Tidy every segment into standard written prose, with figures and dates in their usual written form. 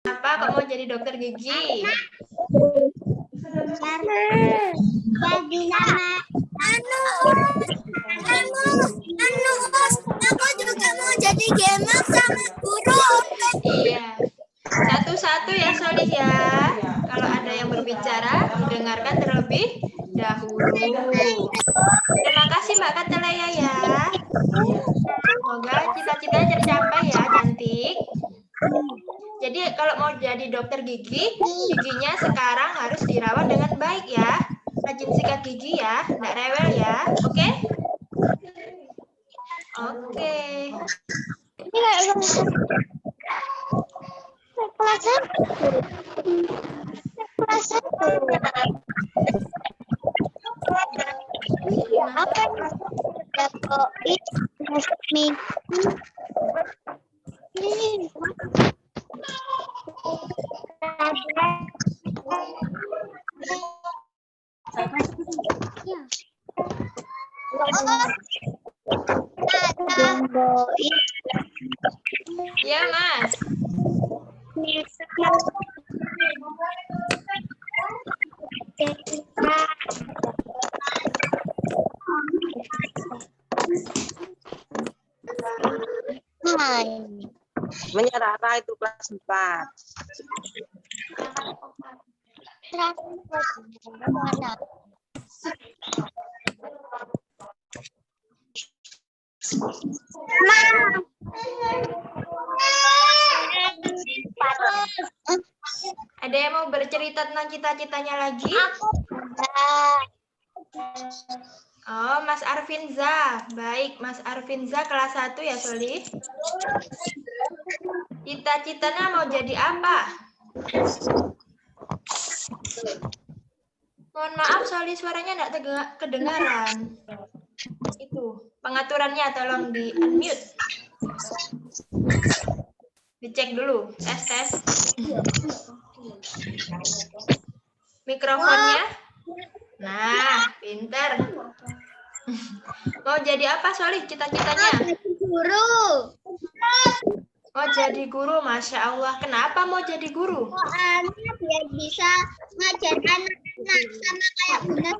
Kenapa kamu mau jadi dokter gigi? Jadi nama aku juga mau jadi gamer sama guru. Iya. Satu-satu ya Solih ya. Kalau ada yang berbicara, didengarkan terlebih dahulu. Terima kasih Mbak Katalaya ya. Semoga cita-citanya tercapai ya, cantik. Jadi kalau mau jadi dokter gigi, giginya sekarang harus dirawat dengan baik ya. Rajin sikat gigi ya, nggak rewel ya. Oke? Oke. Ini kayak kelas satu. Kelas satu. Apa yang Ya, Mas. Menyerara itu kelas 4. Ada yang mau bercerita tentang cita-citanya lagi? Oh, Mas Arfinza. Baik, Mas Arfinza kelas 1 ya, Soli. Cita-citanya mau jadi apa? Mohon maaf, Soli, suaranya enggak kedengaran. Itu, pengaturannya tolong di-unmute. Dicek dulu, tes. Mikrofonnya. Nah, pintar. Mau jadi apa, Soli, cita-citanya? Guru. Mau jadi guru, Masya Allah. Kenapa mau jadi guru? Soalnya biar bisa ngajar anak-anak sama kayak Bunda.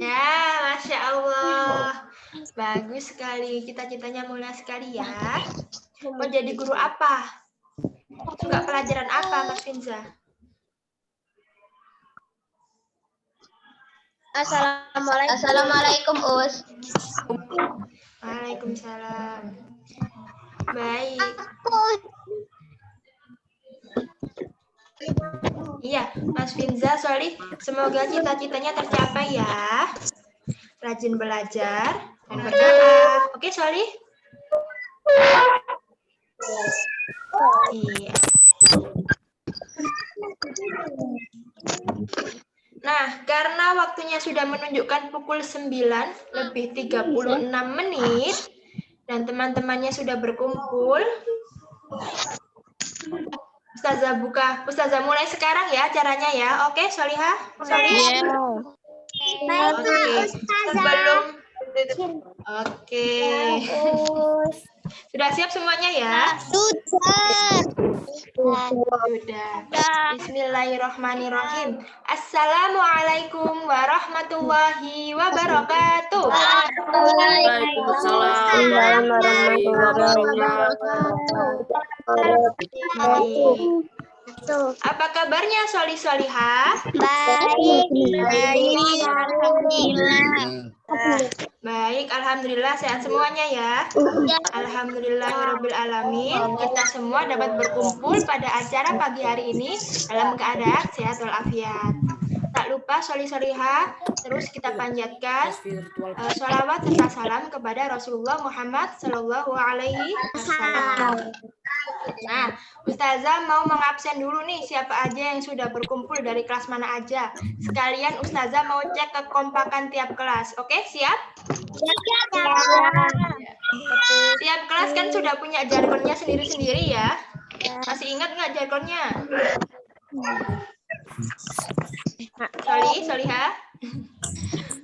Ya, Masya Allah. Bagus sekali. Cita-citanya mulia sekali ya. Mau jadi guru apa? Suka pelajaran apa, Mas Finza? Assalamualaikum, Us. Waalaikumsalam. Baik. Iya, Mas Finza, Solih, semoga cita-citanya tercapai ya. Rajin belajar dan berdoa. Oke, Solih? Iya. Nah, karena waktunya sudah menunjukkan pukul 9:36 dan teman-temannya sudah berkumpul, Ustazah mulai sekarang ya acaranya ya. Oke, Solihah? Solih? Oke. Sudah siap semuanya ya? Sudah. Bismillahirrahmanirrahim. Assalamualaikum warahmatullahi wabarakatuh. Waalaikumsalam warahmatullahi wabarakatuh. Apa kabarnya Solih-solihah? Baik. Baik, alhamdulillah sehat semuanya ya. Alhamdulillahirobbilalamin. Kita semua dapat berkumpul pada acara pagi hari ini dalam keadaan sehat walafiat. Tak lupa solih-solihah, terus kita panjatkan sholawat serta salam kepada Rasulullah Muhammad Sallallahu Alaihi Wasallam. Nah, Ustazah mau mengabsen dulu nih siapa aja yang sudah berkumpul dari kelas mana aja. Sekalian Ustazah mau cek kekompakan tiap kelas. Oke, siap? Tiap kelas kan sudah punya jargonnya sendiri-sendiri ya. Masih ingat nggak jargonnya? Solihah?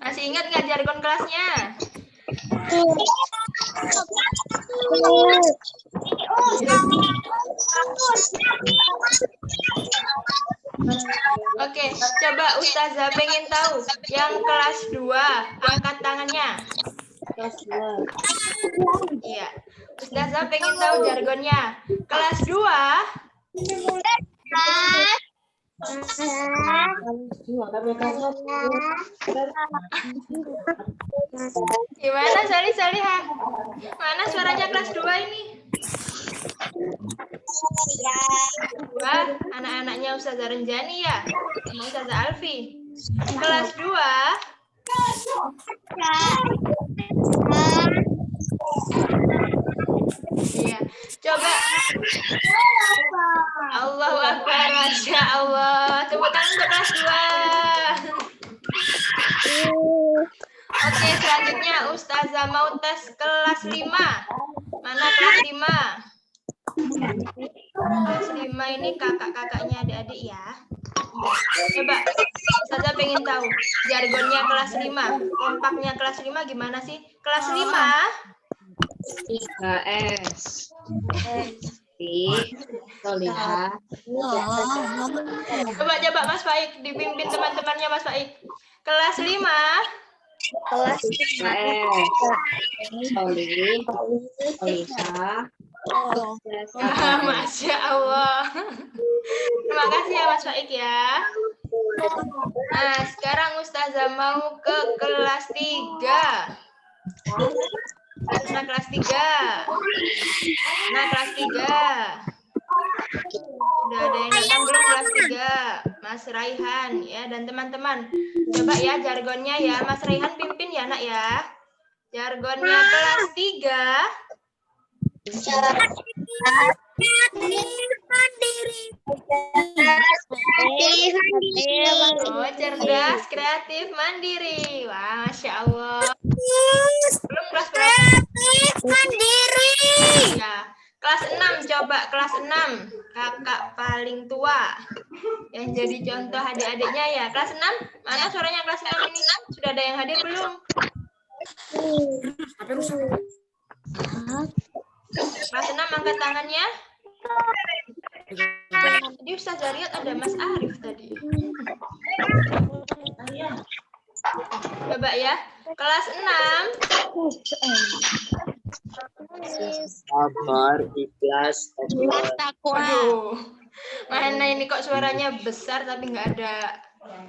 Masih ingat nggak jargon kelasnya? Oke, coba Ustazah pengen tahu yang kelas 2, angkat tangannya. Kelas 2. Iya. Ustazah pengen tahu jargonnya. Kelas 2. Gimana Salihah? Mana suaranya kelas 2 ini? Wah, anak-anaknya Ustazah Renjani ya? Sama Ustazah Alfi. Kelas 2. Iya, coba. Allahu Akbar, Masya Allah. Tepuk tangan untuk kelas 2. Oke, selanjutnya Ustazah mau tes kelas 5. Mana kelas 5? Kelas 5 ini kakak-kakaknya adik-adik ya. Coba, Ustazah pengen tahu jargonnya kelas 5. Kompaknya kelas 5 gimana sih? Kelas 5. 3S. Solihah. Coba Mas Faik dipimpin teman-temannya Mas Faik. Kelas 5. Kelas 3S. Solihah. Masya Allah. Terima kasih ya Mas Faik ya. Nah, sekarang Ustazah mau ke kelas 3. Nah, kelas 3. Nah, kelas 3. Sudah ada yang datang belum kelas 3? Mas Raihan ya dan teman-teman. Coba ya jargonnya ya. Mas Raihan pimpin ya, Nak ya. Jargonnya kelas 3. Oh, cerdas, kreatif, mandiri. Wah, Masya Allah. Belum kelas berapa? Mandiri. Ya, kelas 6 coba kelas 6. Kakak paling tua. Yang jadi contoh adik-adiknya ya. Kelas 6, mana suaranya kelas 6 ini? Sudah ada yang hadir belum? Kelas 6 angkat tangannya. Tadi Ustazah lihat ada Mas Arif tadi. Coba ya. Kelas 6. Sabar, ikhlas. Aduh. Mana ini kok suaranya besar tapi nggak ada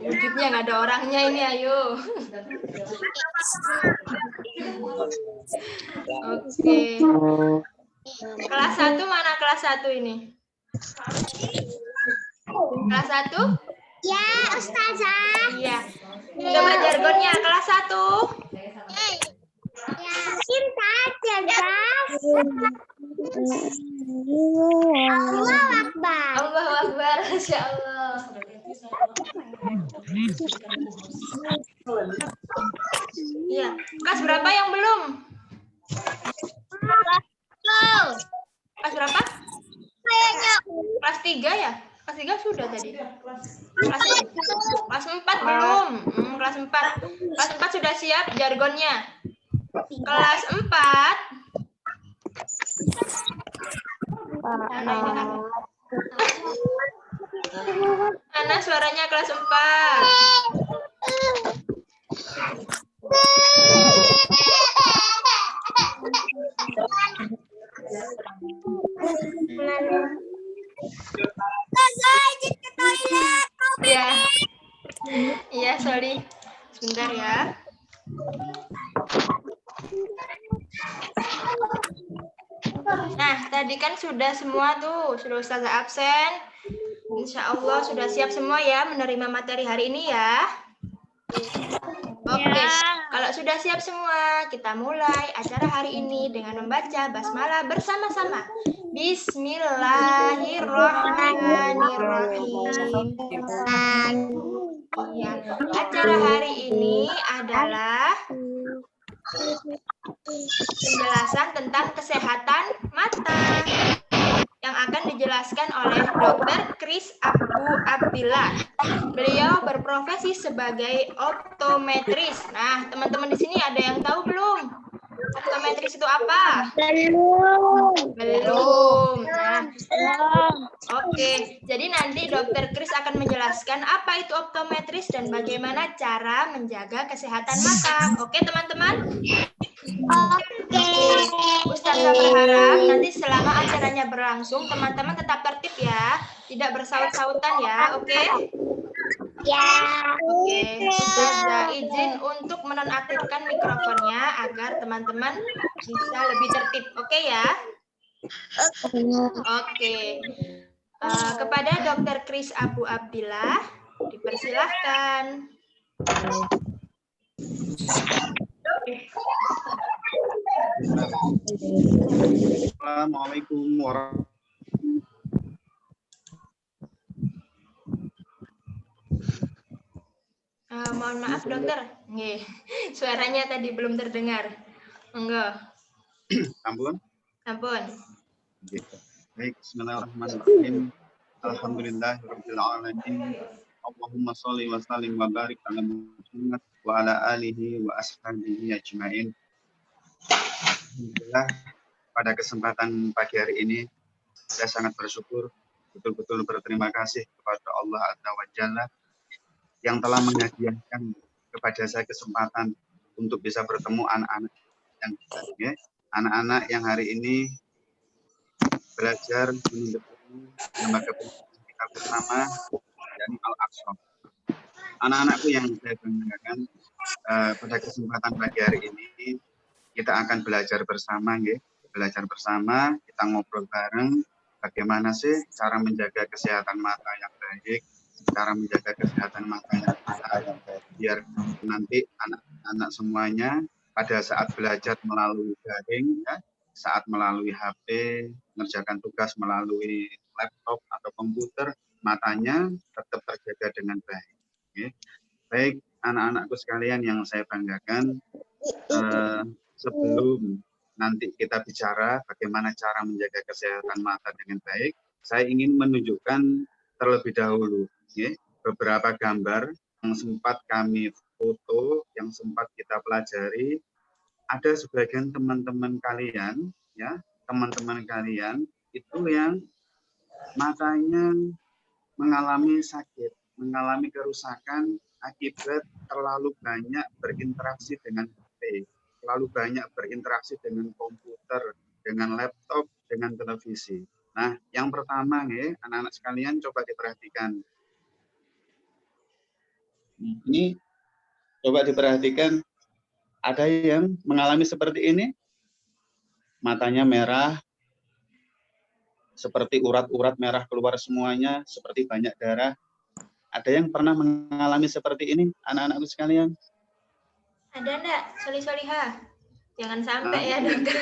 wujudnya, nggak ada orangnya ini, ayo. Oke. Kelas 1 mana kelas 1 ini? Kelas 1? Ya, Ustazah. Iya. Coba jargonnya kelas 1. Cinta cerdas. Allah Akbar. Allahu Akbar, Masya Allah. Iya. Kelas berapa yang belum? Kelas berapa? Kayaknya Kelas 3 ya? Kelas 3 sudah tadi. Kelas 4 belum. Kelas 4. Kelas 4 sudah siap jargonnya. Kelas 4. Mana ini kan? Mana suaranya kelas 4? Ya. Iya, sorry. Sebentar ya. Nah, tadi kan sudah semua tuh, sudah Ustazah absen. Insya Allah sudah siap semua ya menerima materi hari ini ya. Oke, kalau sudah siap semua, kita mulai acara hari ini dengan membaca basmalah bersama-sama. Bismillahirrahmanirrahim. Ya, acara hari ini adalah penjelasan tentang kesehatan mata yang akan dijelaskan oleh Dr. Kris Abu Abdillah. Beliau berprofesi sebagai optometris. Nah, teman-teman di sini ada yang tahu belum? Optometris itu apa? Belum. Belum. Nah, oke. Jadi nanti Dokter Kris akan menjelaskan apa itu optometris dan bagaimana cara menjaga kesehatan mata. Oke, teman-teman? Oke. Ustazah berharap nanti selama acaranya berlangsung, teman-teman tetap tertib ya. Tidak bersaut-sautan ya, oke? Ya. Oke, Ustazah izin untuk menonaktifkan mikrofonnya agar teman-teman bisa lebih tertib, oke ya? Oke. Kepada Dokter Kris Abu Abdillah, dipersilahkan. Assalamualaikum warahmatullahi Mohon maaf dokter, nggih, suaranya tadi belum terdengar. Enggak, wabarakatuh. ampun. Baik, bismillahirrahmanirrahim. Alhamdulillahirabbil alamin. Allahumma sholli wa sallim wa barik ala Muhammad wa ala alihi wa ashabihi ajmain. Alhamdulillah, pada kesempatan pagi hari ini saya sangat bersyukur, betul-betul berterima kasih kepada Allah Azza wa Jalla yang telah menghadiahkan kepada saya kesempatan untuk bisa bertemu anak-anak yang hari ini belajar menuntut lembaga pendidikan kita bersama dari Al-Aqsa. Anak-anakku yang saya banggakan, pada kesempatan pagi hari ini kita akan belajar bersama, belajar bersama, kita ngobrol bareng bagaimana sih cara menjaga kesehatan mata yang baik, cara menjaga kesehatan mata yang baik, biar nanti anak-anak semuanya pada saat belajar melalui daring, ya, saat melalui HP, mengerjakan tugas melalui laptop atau komputer, matanya tetap terjaga dengan baik. Baik, anak-anakku sekalian yang saya banggakan, sebelum nanti kita bicara bagaimana cara menjaga kesehatan mata dengan baik, saya ingin menunjukkan terlebih dahulu beberapa gambar yang sempat kami foto, yang sempat kita pelajari. Ada sebagian teman-teman kalian, ya, teman-teman kalian itu yang matanya mengalami sakit, mengalami kerusakan akibat terlalu banyak berinteraksi dengan HP, terlalu banyak berinteraksi dengan komputer, dengan laptop, dengan televisi. Nah, yang pertama, anak-anak sekalian coba diperhatikan. Ini coba diperhatikan, ada yang mengalami seperti ini, matanya merah, seperti urat-urat merah keluar semuanya, seperti banyak darah. Ada yang pernah mengalami seperti ini, anak-anakku sekalian? Ada enggak, Soli-Soliha? Jangan sampai ya dokter.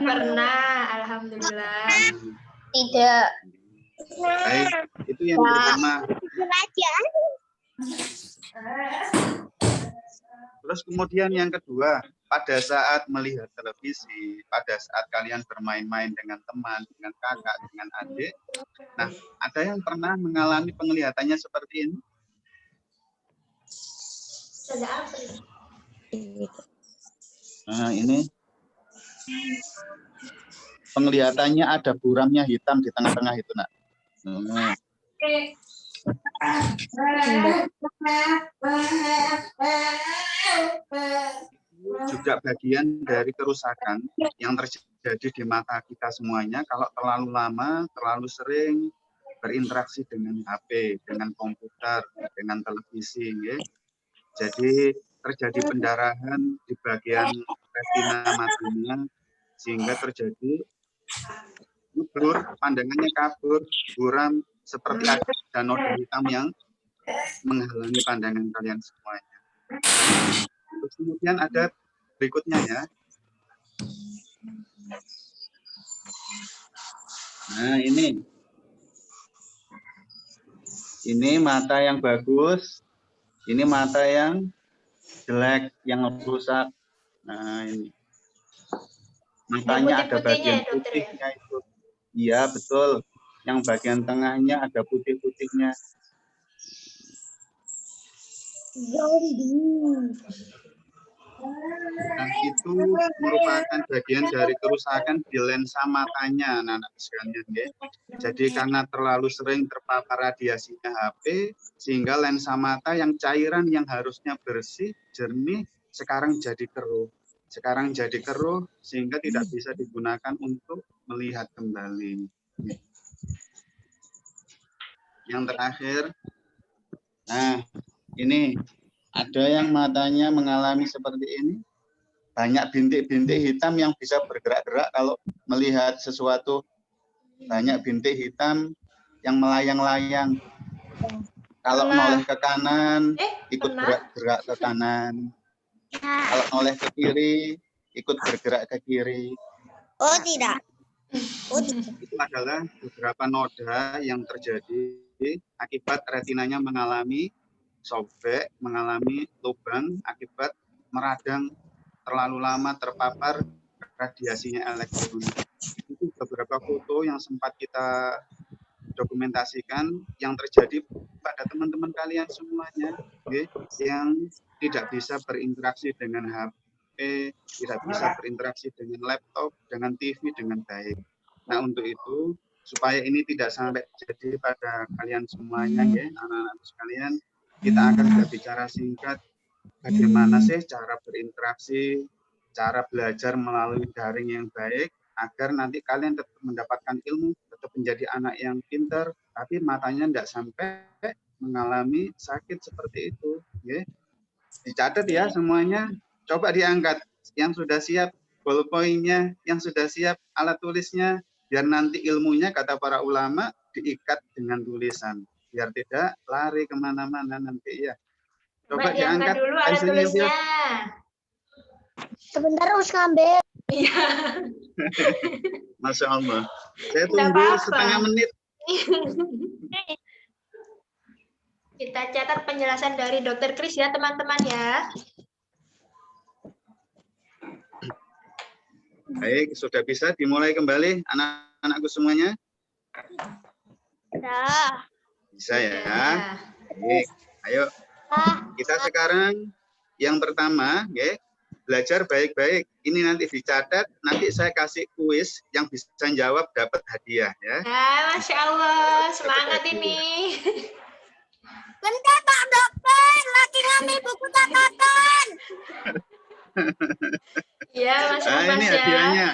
Pernah, alhamdulillah. Tidak. Baik, itu yang pertama. Terus kemudian yang kedua, pada saat melihat televisi, pada saat kalian bermain-main dengan teman, dengan kakak, dengan adik, nah, ada yang pernah mengalami penglihatannya seperti ini? Nah, ini penglihatannya ada buramnya hitam di tengah-tengah itu, nak. Juga bagian dari kerusakan yang terjadi di mata kita semuanya kalau terlalu lama, terlalu sering berinteraksi dengan HP, dengan komputer, dengan televisi, jadi terjadi pendarahan di bagian retina matanya sehingga terjadi blur, pandangannya kabur, buram, seperti ada noda hitam yang menghalangi pandangan kalian semuanya. Terus kemudian ada berikutnya, ya. Nah, ini mata yang bagus, ini mata yang jelek, yang rusak. Nah, ini matanya ada bagian putihnya itu. Iya, betul. Yang bagian tengahnya ada putih-putihnya. Nah, itu merupakan bagian dari kerusakan di lensa matanya, anak-anak sekalian. Ya. Jadi karena terlalu sering terpapar radiasinya HP, sehingga lensa mata yang cairan yang harusnya bersih, jernih, sekarang jadi keruh. Sekarang jadi keruh, sehingga tidak bisa digunakan untuk melihat kembali. Yang terakhir, nah ini ada yang matanya mengalami seperti ini. Banyak bintik-bintik hitam yang bisa bergerak-gerak kalau melihat sesuatu. Banyak bintik hitam yang melayang-layang. Kalau noleh ke kanan, ikut gerak-gerak ke kanan. Kalau noleh ke kiri, ikut bergerak ke kiri. Oh, tidak. Itu adalah beberapa noda yang terjadi akibat retinanya mengalami sobek, mengalami lubang akibat meradang terlalu lama terpapar radiasinya elektronik. Itu beberapa foto yang sempat kita dokumentasikan yang terjadi pada teman-teman kalian semuanya, yang tidak bisa berinteraksi dengan HP, tidak bisa berinteraksi dengan laptop, dengan TV dengan baik. Nah, untuk itu supaya ini tidak sampai terjadi pada kalian semuanya, ya, anak-anak sekalian, kita akan berbicara singkat bagaimana sih cara berinteraksi, cara belajar melalui daring yang baik, agar nanti kalian tetap mendapatkan ilmu, tetap menjadi anak yang pintar, tapi matanya tidak sampai mengalami sakit seperti itu. Ya. Dicatat ya semuanya, coba diangkat. Yang sudah siap ballpoint-nya, yang sudah siap alat tulisnya, biar nanti ilmunya, kata para ulama, diikat dengan tulisan. Biar tidak lari kemana-mana nanti ya. Coba diangkat dulu alat tulisnya. Sebentar harus ngambil. Iya. Masya Allah. Saya tunggu setengah menit. Kita catat penjelasan dari Dokter Kris ya teman-teman ya. Baik, sudah bisa dimulai kembali anak-anakku semuanya? Dah. Bisa ya. Baik, ayo. Kita sekarang yang pertama, ya, belajar baik-baik. Ini nanti dicatat, nanti saya kasih kuis yang bisa jawab dapat hadiah ya. Nah, Masya Allah, semangat ini. Bentar Pak Dokter, lagi ngambil buku catatan. Iya, Mas Nah, ini ya. hadiahnya.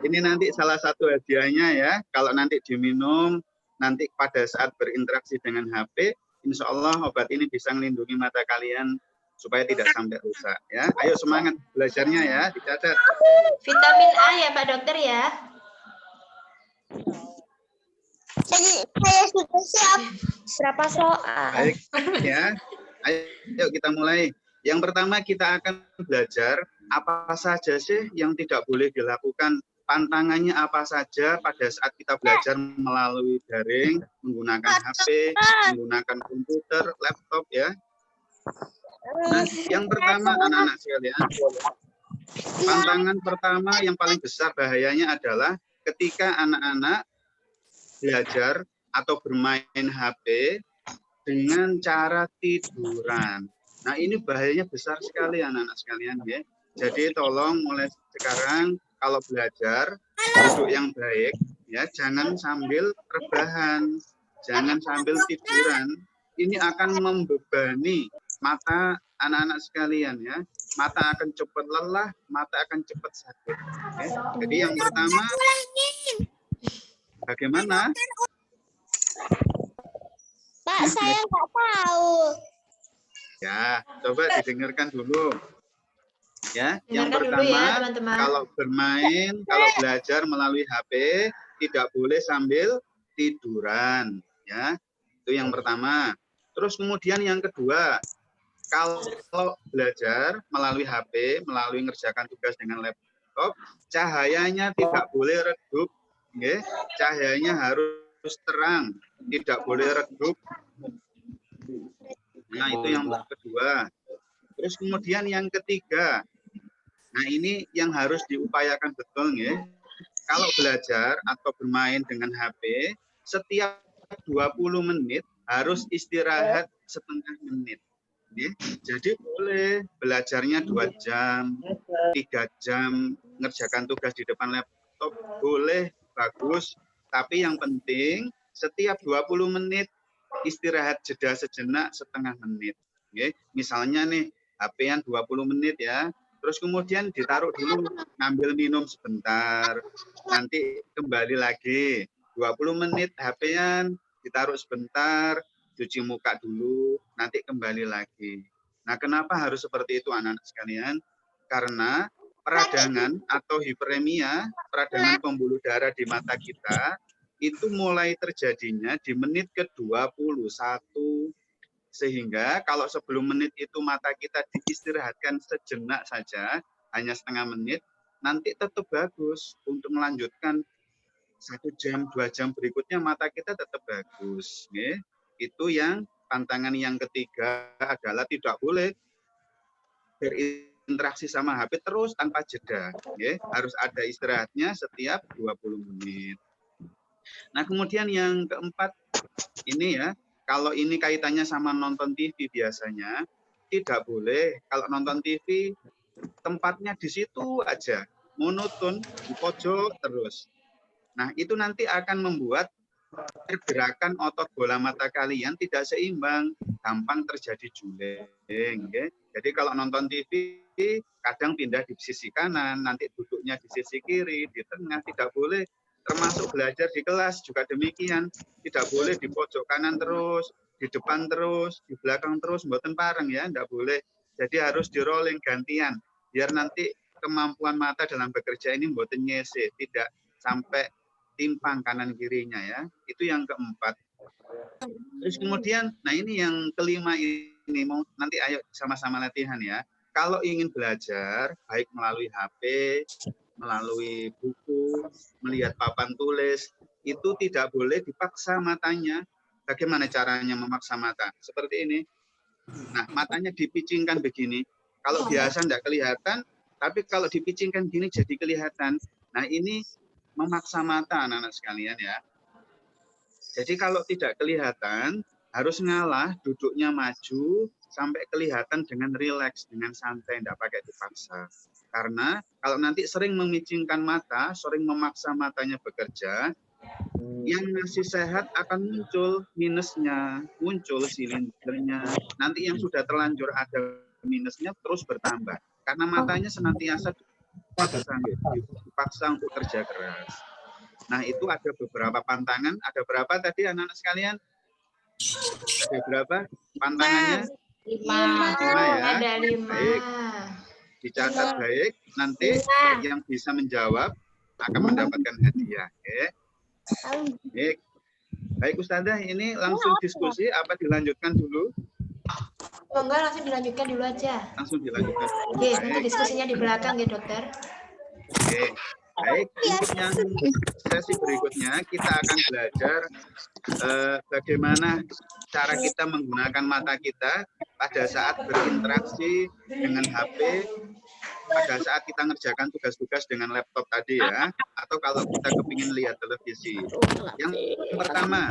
Ini nanti salah satu hadiahnya ya. Kalau nanti diminum, nanti pada saat berinteraksi dengan HP, insya Allah obat ini bisa melindungi mata kalian supaya tidak sampai rusak ya. Ayo semangat belajarnya ya, dicatat. Vitamin A ya Pak Dokter ya. Saya sudah siap. Berapa soal? Baik ya. Ayo kita mulai. Yang pertama kita akan belajar apa saja sih yang tidak boleh dilakukan. Pantangannya apa saja pada saat kita belajar melalui daring, menggunakan HP, menggunakan komputer, laptop ya. Nah, yang pertama anak-anak sekalian, pantangan pertama yang paling besar bahayanya adalah ketika anak-anak belajar atau bermain HP dengan cara tiduran. Nah, ini bahayanya besar sekali anak-anak sekalian ya. Jadi tolong mulai sekarang kalau belajar duduk yang baik ya, jangan sambil rebahan, jangan sambil tiduran. Ini akan membebani mata anak-anak sekalian ya. Mata akan cepat lelah, mata akan cepat sakit. Ya. Jadi yang pertama, bagaimana? Pak, saya nggak tahu. Ya, coba didengarkan dulu. Ya, yang Dengarkan dulu pertama, ya, teman-teman. kalau bermain, kalau belajar melalui HP, tidak boleh sambil tiduran. Ya, itu yang pertama. Terus kemudian yang kedua, kalau belajar melalui HP, melalui mengerjakan tugas dengan laptop, cahayanya tidak boleh redup. Ya. Cahayanya harus terang, tidak boleh redup. Nah, itu yang kedua. Terus kemudian yang ketiga, nah ini yang harus diupayakan betul ya. Kalau belajar atau bermain dengan HP, setiap 20 menit harus istirahat setengah menit. Jadi boleh belajarnya 2 jam, 3 jam, ngerjakan tugas di depan laptop, boleh, bagus. Tapi yang penting setiap 20 menit istirahat jeda sejenak setengah menit. Misalnya nih, HP-an 20 menit ya, terus kemudian ditaruh dulu, ngambil minum sebentar, nanti kembali lagi, 20 menit HP-an, ditaruh sebentar, cuci muka dulu, nanti kembali lagi. Nah, kenapa harus seperti itu anak-anak sekalian? Karena peradangan atau hiperemia, peradangan pembuluh darah di mata kita, itu mulai terjadinya di menit ke-21. Sehingga kalau sebelum menit itu mata kita diistirahatkan sejenak saja, hanya setengah menit, nanti tetap bagus untuk melanjutkan 1 jam, 2 jam berikutnya mata kita tetap bagus. Itu yang tantangan yang ketiga adalah tidak boleh berinteraksi sama HP terus tanpa jeda. Harus ada istirahatnya setiap 20 menit. Nah, kemudian yang keempat ini ya, kalau ini kaitannya sama nonton TV biasanya, tidak boleh kalau nonton TV tempatnya di situ aja, monoton, di pojok terus. Nah, itu nanti akan membuat pergerakan otot bola mata kalian tidak seimbang, gampang terjadi juling. Jadi kalau nonton TV, kadang pindah di sisi kanan, nanti duduknya di sisi kiri, di tengah, tidak boleh. Termasuk belajar di kelas juga demikian, tidak boleh di pojok kanan terus, di depan terus, di belakang terus, mboten pareng ya, tidak boleh. Jadi harus di rolling gantian, biar nanti kemampuan mata dalam bekerja ini mboten nyese, tidak sampai timpang kanan kirinya ya. Itu yang keempat. Terus kemudian, nah ini yang kelima ini, mau nanti ayo sama-sama latihan ya. Kalau ingin belajar, baik melalui HP, melalui buku, melihat papan tulis, itu tidak boleh dipaksa matanya. Bagaimana caranya memaksa mata? Seperti ini. Nah, matanya dipicingkan begini. Kalau biasa tidak kelihatan, tapi kalau dipicingkan gini jadi kelihatan. Nah, ini memaksa mata anak-anak sekalian ya. Jadi kalau tidak kelihatan, harus ngalah, duduknya maju, sampai kelihatan dengan rileks, dengan santai, tidak pakai dipaksa. Karena kalau nanti sering memicingkan mata, sering memaksa matanya bekerja, yang masih sehat akan muncul minusnya, muncul silindernya. Nanti yang sudah terlanjur ada minusnya terus bertambah. Karena matanya senantiasa dipaksa untuk kerja keras. Nah, itu ada beberapa pantangan. Ada berapa tadi anak-anak sekalian? Ada berapa pantangannya? 5 ya. Ada 5. Baik. Dicatat baik. Nanti yang bisa menjawab akan mendapatkan hadiah. Baik. Baik Ustazah, ini langsung diskusi apa dilanjutkan dulu? Oh, enggak, langsung dilanjutkan dulu aja. Langsung dilanjutkan. Oke, nanti diskusinya di belakang ya, Dokter. Oke. Baik, untuk yang sesi berikutnya kita akan belajar bagaimana cara kita menggunakan mata kita pada saat berinteraksi dengan HP, pada saat kita ngerjakan tugas-tugas dengan laptop tadi ya, atau kalau kita kepingin lihat televisi. Yang pertama,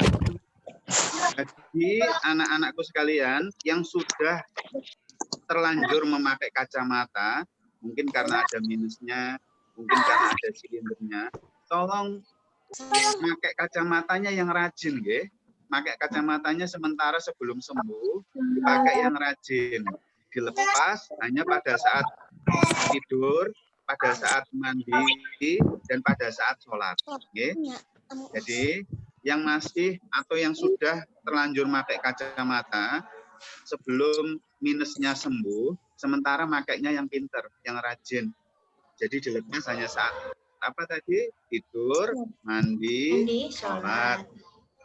bagi anak-anakku sekalian yang sudah terlanjur memakai kacamata, mungkin karena ada minusnya, mungkin karena ada silindernya, tolong pakai kacamatanya yang rajin, nggih. Pakai kacamatanya sementara sebelum sembuh, dipakai yang rajin. Dilepas hanya pada saat tidur, pada saat mandi, dan pada saat sholat. Nggih. Jadi, yang masih atau yang sudah terlanjur pakai kacamata, sebelum minusnya sembuh, sementara makainya yang pinter, yang rajin. Jadi dilepas hanya saat apa tadi? Tidur, mandi, sholat.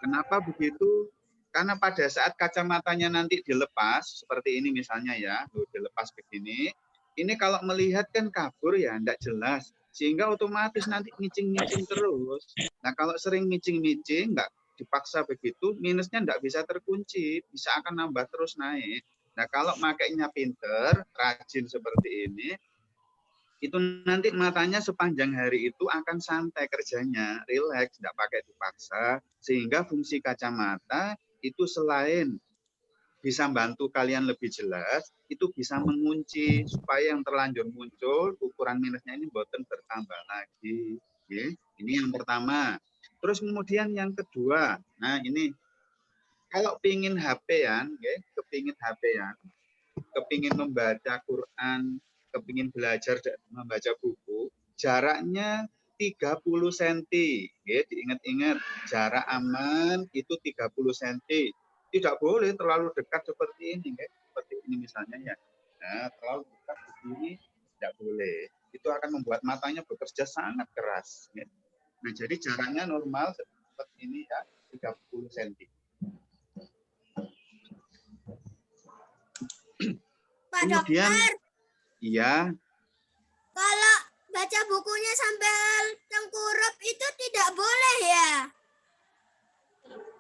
Kenapa begitu? Karena pada saat kacamatanya nanti dilepas, seperti ini misalnya ya, dilepas begini, ini kalau melihat kan kabur ya, enggak jelas. Sehingga otomatis nanti micing-micing terus. Nah kalau sering micing-micing, enggak dipaksa begitu, minusnya enggak bisa terkunci, bisa akan nambah terus naik. Nah kalau makainya pinter, rajin seperti ini, itu nanti matanya sepanjang hari itu akan santai kerjanya, rileks, tidak pakai dipaksa, sehingga fungsi kacamata itu selain bisa bantu kalian lebih jelas, itu bisa mengunci supaya yang terlanjur muncul ukuran minusnya ini boten bertambah lagi. Oke. Ini yang pertama. Terus kemudian yang kedua, nah ini kalau pingin HP-an, kepingin HP-an, kepingin membaca Quran, kepingin belajar membaca buku, jaraknya 30 cm. Diingat-ingat, jarak aman itu 30 cm. Tidak boleh terlalu dekat seperti ini, seperti ini misalnya ya. Nah, terlalu dekat begini tidak boleh. Itu akan membuat matanya bekerja sangat keras. Nah, jadi jaraknya normal seperti ini ya, 30 cm. Pak Kemudian, Dokter, iya, kalau baca bukunya sambil tengkurap itu tidak boleh ya?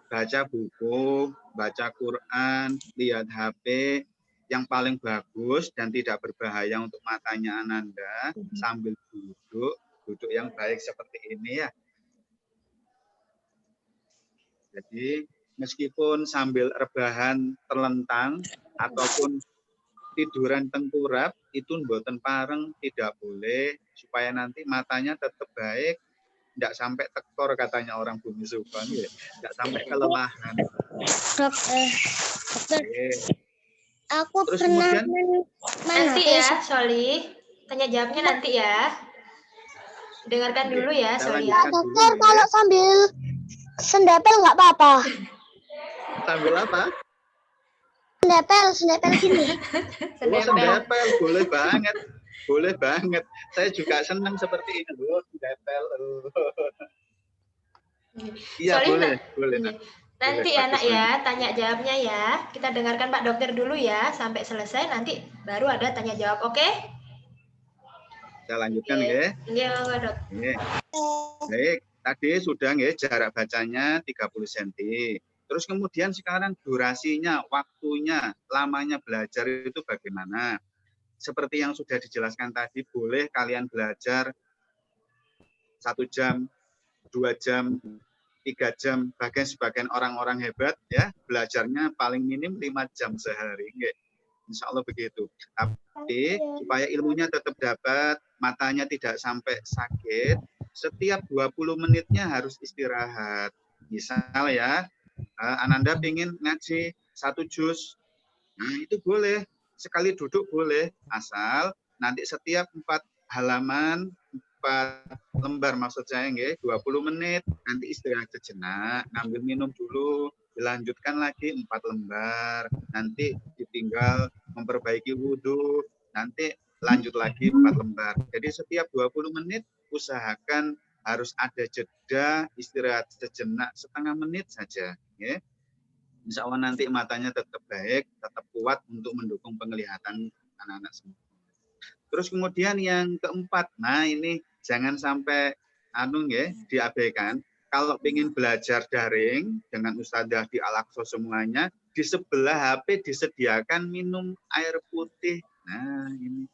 baca buku, baca Quran, lihat HP, yang paling bagus dan tidak berbahaya untuk matanya Ananda sambil duduk yang baik seperti ini ya. Jadi meskipun sambil rebahan terlentang ataupun tiduran tengkurap itu mboten pareng, tidak boleh, supaya nanti matanya tetap baik, tidak sampai tekor katanya orang Bumi Subang ya, tidak sampai kelelahan. Dokter, Oke. aku Terus pernah kemudian Nanti ya, Soli. Tanya jawabnya nanti ya. Dengarkan dulu ya, saya Soli. lanjutkan dulu Dokter, ya. kalau sambil sendepel nggak apa-apa? Sambil apa? Sendepel gini. Oh, sendepel, boleh banget. Boleh banget. Saya juga senang seperti ini loh, sendepel. Iya, Soli, boleh. nanti Boleh, ya nak bagus ya, banget. tanya jawabnya ya. Kita dengarkan Pak Dokter dulu ya, sampai selesai nanti baru ada tanya jawab, oke? Saya lanjutkan ya. Iya, Pak Dok. Baik, tadi sudah ya jarak bacanya 30 cm. Terus kemudian sekarang durasinya, waktunya, lamanya belajar itu bagaimana? Seperti yang sudah dijelaskan tadi, boleh kalian belajar 1 jam, 2 jam, 3 jam, bahkan sebagian orang-orang hebat ya belajarnya paling minim 5 jam sehari. Insya Allah begitu. Tapi supaya ilmunya tetap dapat, matanya tidak sampai sakit, setiap 20 menitnya harus istirahat. Misal ya, Ananda ingin ngaji 1 juz, nah itu boleh, sekali duduk boleh, asal nanti setiap 4 halaman, 4 lembar maksud saya, 20 menit, nanti istirahat sejenak, ngambil minum dulu, dilanjutkan lagi 4 lembar, nanti ditinggal memperbaiki wudhu, nanti lanjut lagi 4 lembar. Jadi setiap 20 menit usahakan harus ada jeda istirahat sejenak setengah menit saja. Ya. Insya Allah nanti matanya tetap baik, tetap kuat untuk mendukung penglihatan anak-anak semua. Terus kemudian yang keempat, nah ini jangan sampai diabaikan. Kalau ingin belajar daring dengan Ustadzah di Al-Aqsa semuanya, di sebelah HP disediakan minum air putih. Nah ini.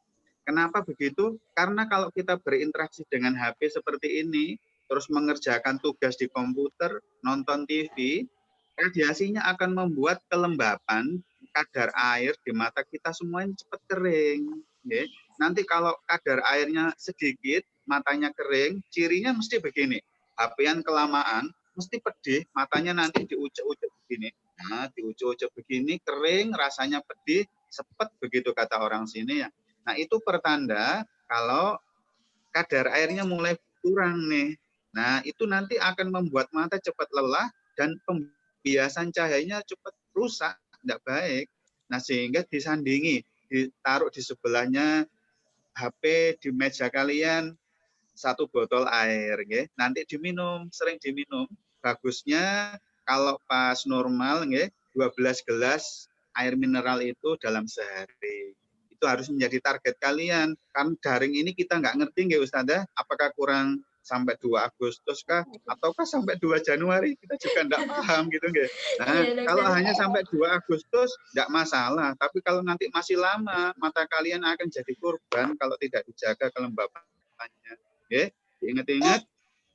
Kenapa begitu? Karena kalau kita berinteraksi dengan HP seperti ini, terus mengerjakan tugas di komputer, nonton TV, radiasinya akan membuat kelembapan kadar air di mata kita semuanya cepat kering. Ya. Nanti kalau kadar airnya sedikit, matanya kering, cirinya mesti begini. HP-an kelamaan, mesti pedih, matanya nanti diucek-ucek begini. Nah, diucek-ucek begini, kering, rasanya pedih, sepet begitu kata orang sini ya. Nah, itu pertanda kalau kadar airnya mulai kurang nih. Nah, itu nanti akan membuat mata cepat lelah dan pembiasan cahayanya cepat rusak, tidak baik. Nah, sehingga disandingi, ditaruh di sebelahnya HP di meja kalian, 1 botol air. Nanti diminum, sering diminum. Bagusnya kalau pas normal, 12 gelas air mineral itu dalam sehari. Itu harus menjadi target kalian. Kan daring ini kita nggak ngerti Ustadzah, apakah kurang sampai 2 Agustus kah ataukah sampai 2 Januari, kita juga nggak paham gitu Nah, kalau hanya sampai 2 Agustus nggak masalah, tapi kalau nanti masih lama, mata kalian akan jadi korban kalau tidak dijaga kelembapannya. Ingat-ingat,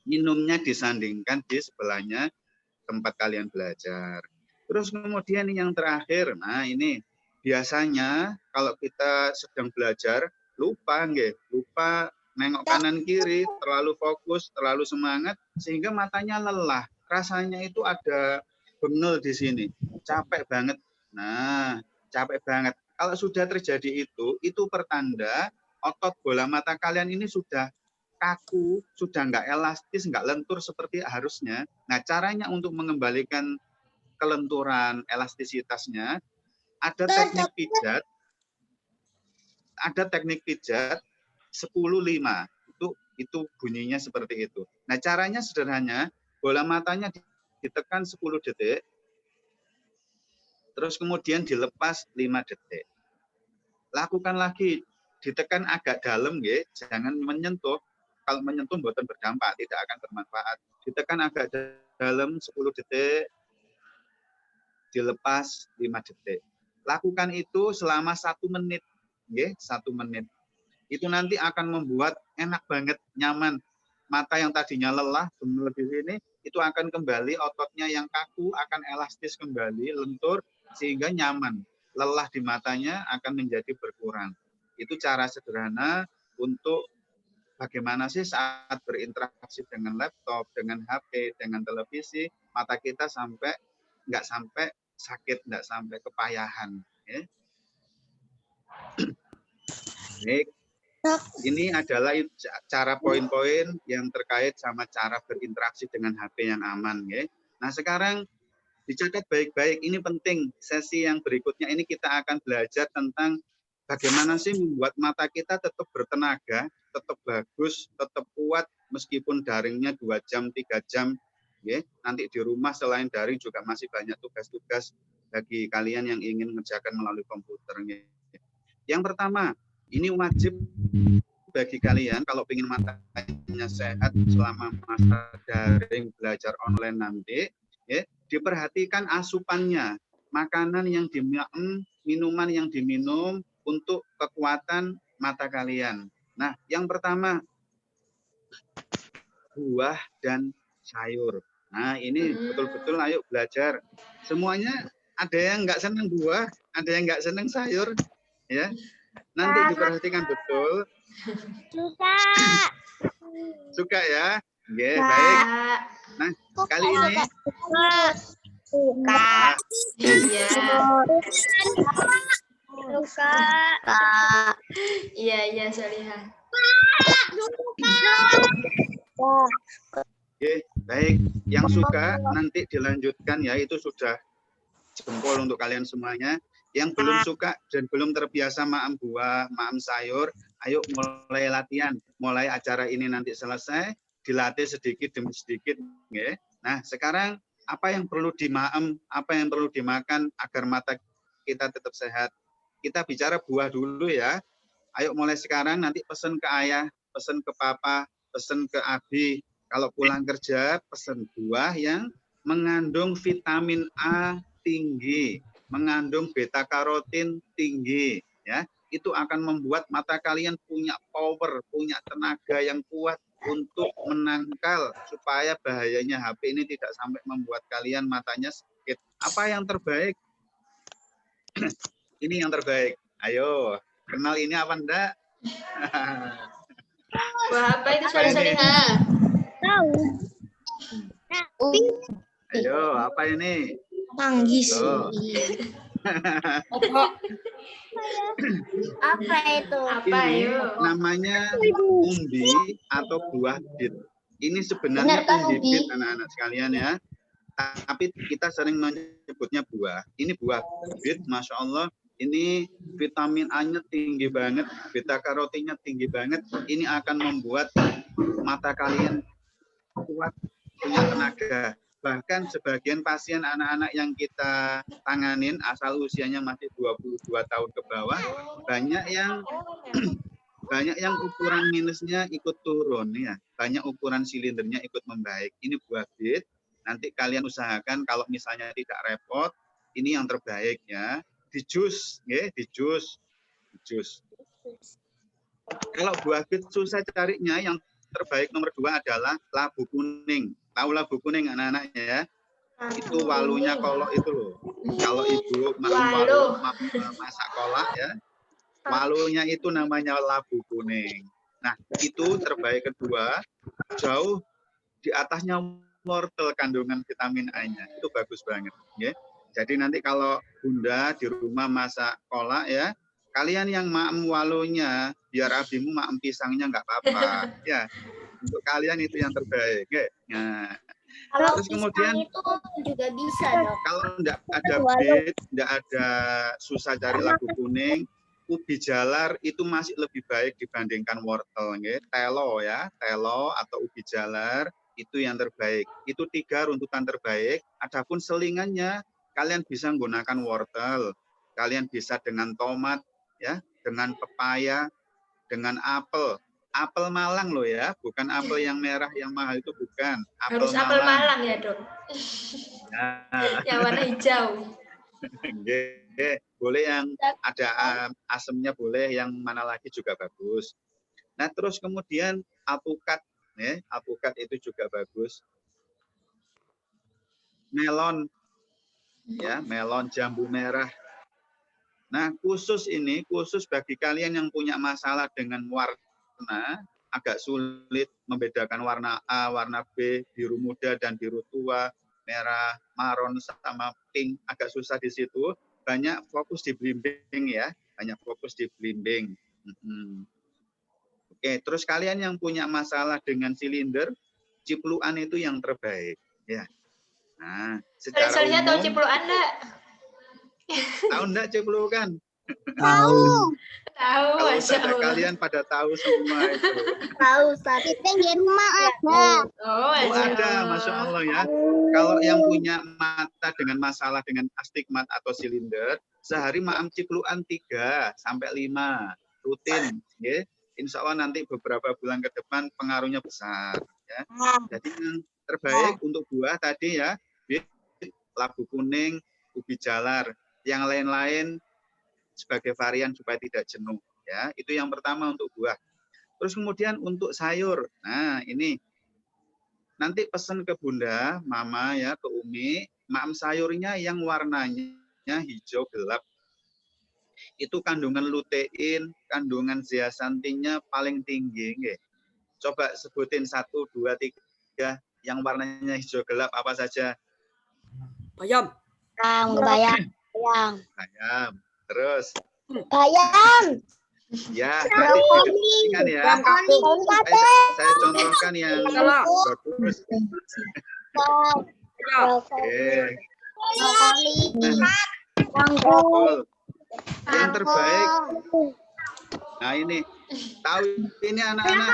minumnya disandingkan di sebelahnya tempat kalian belajar. Terus kemudian yang terakhir, nah ini biasanya kalau kita sedang belajar lupa nengok kanan kiri, terlalu fokus, terlalu semangat sehingga matanya lelah. Rasanya itu ada bengel di sini, capek banget. Nah, capek banget. Kalau sudah terjadi itu pertanda otot bola mata kalian ini sudah kaku, sudah nggak elastis, nggak lentur seperti harusnya. Nah, caranya untuk mengembalikan kelenturan elastisitasnya ada teknik pijat 10-5 itu bunyinya seperti itu. Nah, caranya sederhana, bola matanya ditekan 10 detik terus kemudian dilepas 5 detik. Lakukan lagi, ditekan agak dalam nggih, jangan menyentuh. Kalau menyentuh mboten berdampak, tidak akan bermanfaat. Ditekan agak dalam 10 detik, dilepas 5 detik. Lakukan itu selama 1 menit. Nggih, 1 menit. Itu nanti akan membuat enak banget, nyaman. Mata yang tadinya lelah, bengel di sini, itu akan kembali ototnya yang kaku, akan elastis kembali, lentur, sehingga nyaman. Lelah di matanya akan menjadi berkurang. Itu cara sederhana untuk bagaimana sih saat berinteraksi dengan laptop, dengan HP, dengan televisi, mata kita nggak sampai sakit, nggak sampai kepayahan. Ya. Baik, ini adalah cara poin-poin yang terkait sama cara berinteraksi dengan HP yang aman. Ya. Nah sekarang dicatat baik-baik, ini penting. Sesi yang berikutnya ini kita akan belajar tentang bagaimana sih membuat mata kita tetap bertenaga, tetap bagus, tetap kuat, meskipun daringnya 2 jam, 3 jam. Ya. Nanti di rumah selain daring juga masih banyak tugas-tugas bagi kalian yang ingin mengerjakan melalui komputer. Ya. Yang pertama, ini wajib bagi kalian kalau ingin matanya sehat selama masa daring belajar online nanti, ya, diperhatikan asupannya, makanan yang dimakan, minuman yang diminum untuk kekuatan mata kalian. Nah, yang pertama buah dan sayur. Nah, ini betul-betul ayo belajar. Semuanya ada yang nggak senang buah, ada yang nggak senang sayur, ya. Nanti diperhatikan betul. Suka ya? Oke, baik. Nah, kali ini Suka. Iya. Suka. Iya, Solihah. Oke, baik. Yang suka nanti dilanjutkan ya, itu sudah jempol untuk kalian semuanya. Yang belum suka dan belum terbiasa maam buah, maam sayur, ayo mulai latihan. Mulai acara ini nanti selesai, dilatih sedikit demi sedikit. Okay. Nah, sekarang apa yang perlu dimaam, apa yang perlu dimakan agar mata kita tetap sehat? Kita bicara buah dulu ya. Ayo mulai sekarang, nanti pesan ke ayah, pesan ke papa, pesan ke abi. Kalau pulang kerja, pesan buah yang mengandung vitamin A tinggi, mengandung beta karotin tinggi, ya. Itu akan membuat mata kalian punya power, punya tenaga yang kuat untuk menangkal supaya bahayanya HP ini tidak sampai membuat kalian matanya sakit. Apa yang terbaik? Ini yang terbaik. Ayo, kenal ini apa enggak? Wah, apa itu Solihah? Tahu. Ayo, apa ini? Manggis. Oh. Apa itu? Apa Ini yuk? namanya umbi atau buah bit. Ini sebenarnya umbi bit anak-anak sekalian ya. Tapi kita sering menyebutnya buah. Ini buah bit, Masya Allah. Ini vitamin A-nya tinggi banget, beta karotinnya tinggi banget. Ini akan membuat mata kalian kuat, punya tenaga. Bahkan sebagian pasien anak-anak yang kita tanganin asal usianya masih 22 tahun ke bawah, banyak yang ukuran minusnya ikut turun ya. Banyak ukuran silindernya ikut membaik. Ini buah bit. Nanti kalian usahakan kalau misalnya tidak repot, ini yang terbaik ya. Di jus, ya, di jus. Kalau buah bit susah carinya, yang terbaik nomor 2 adalah labu kuning. Tahu labu kuning anak-anaknya ya? Itu walunya kolok itu loh. Kalau ibu walu masak kolak ya, walunya itu namanya labu kuning. Nah, itu terbaik kedua, jauh di atasnya wortel kandungan vitamin A-nya. Itu bagus banget. Ya. Jadi nanti kalau Bunda di rumah masak kolak ya, kalian yang maem walunya, biar abimu maem pisangnya nggak apa-apa. Ya, untuk kalian itu yang terbaik. Ya. Nah, Kalau terus kemudian itu juga bisa, Dok. kalau enggak ada beet, enggak ada susah cari labu kuning, ubi jalar itu masih lebih baik dibandingkan wortel. Nggih. Telo ya, telo atau ubi jalar itu yang terbaik. Itu 3 runtutan terbaik. Adapun selingannya, kalian bisa menggunakan wortel, kalian bisa dengan tomat, ya, dengan pepaya, dengan apel. Apel Malang loh ya, bukan apel yang merah yang mahal itu bukan. Harus apel Malang ya, Dok. Nah. Yang warna hijau. Boleh yang ada asemnya, boleh yang mana lagi juga bagus. Nah, terus kemudian alpukat, ya, alpukat itu juga bagus. Melon, ya, melon jambu merah. Nah, khusus bagi kalian yang punya masalah dengan warna, agak sulit membedakan warna A, warna B, biru muda dan biru tua, merah, maron sama pink, agak susah di situ. Banyak fokus di belimbing ya, banyak fokus di belimbing. Oke, terus kalian yang punya masalah dengan silinder, cipluan itu yang terbaik, ya. Nah, secara Soalnya tahu umum, cipluan enggak? tahu enggak ciplukan? Tahu. Tahu, Kalau Masya ada Allah. kalian pada tahu semua itu. Tahu, tapi di rumah ada. Oh, Oh, ada, Masya Allah ya. Kalau yang punya mata dengan masalah dengan astigmat atau silinder, sehari maam cipluan 3 sampai 5 rutin, ya. Insya Allah nanti beberapa bulan ke depan pengaruhnya besar, ya. Jadi yang terbaik untuk buah tadi ya, labu kuning, ubi jalar, yang lain-lain sebagai varian supaya tidak jenuh, ya. Itu yang pertama untuk buah. Terus kemudian untuk sayur, nah ini nanti pesan ke Bunda, Mama ya, ke Umi, maam sayurnya yang warnanya hijau gelap. Itu kandungan lutein, kandungan zeaxanthinnya paling tinggi. Nggih. Coba sebutin 1, 2, 3 yang warnanya hijau gelap apa saja? Bayam. Bayam. Bayam. Terus? Bayam. Ya, nanti dideskripsikan ya. Saya contohkan yang bagus. Oke. Yang terbaik. Nah ini, tahu ini anak-anak.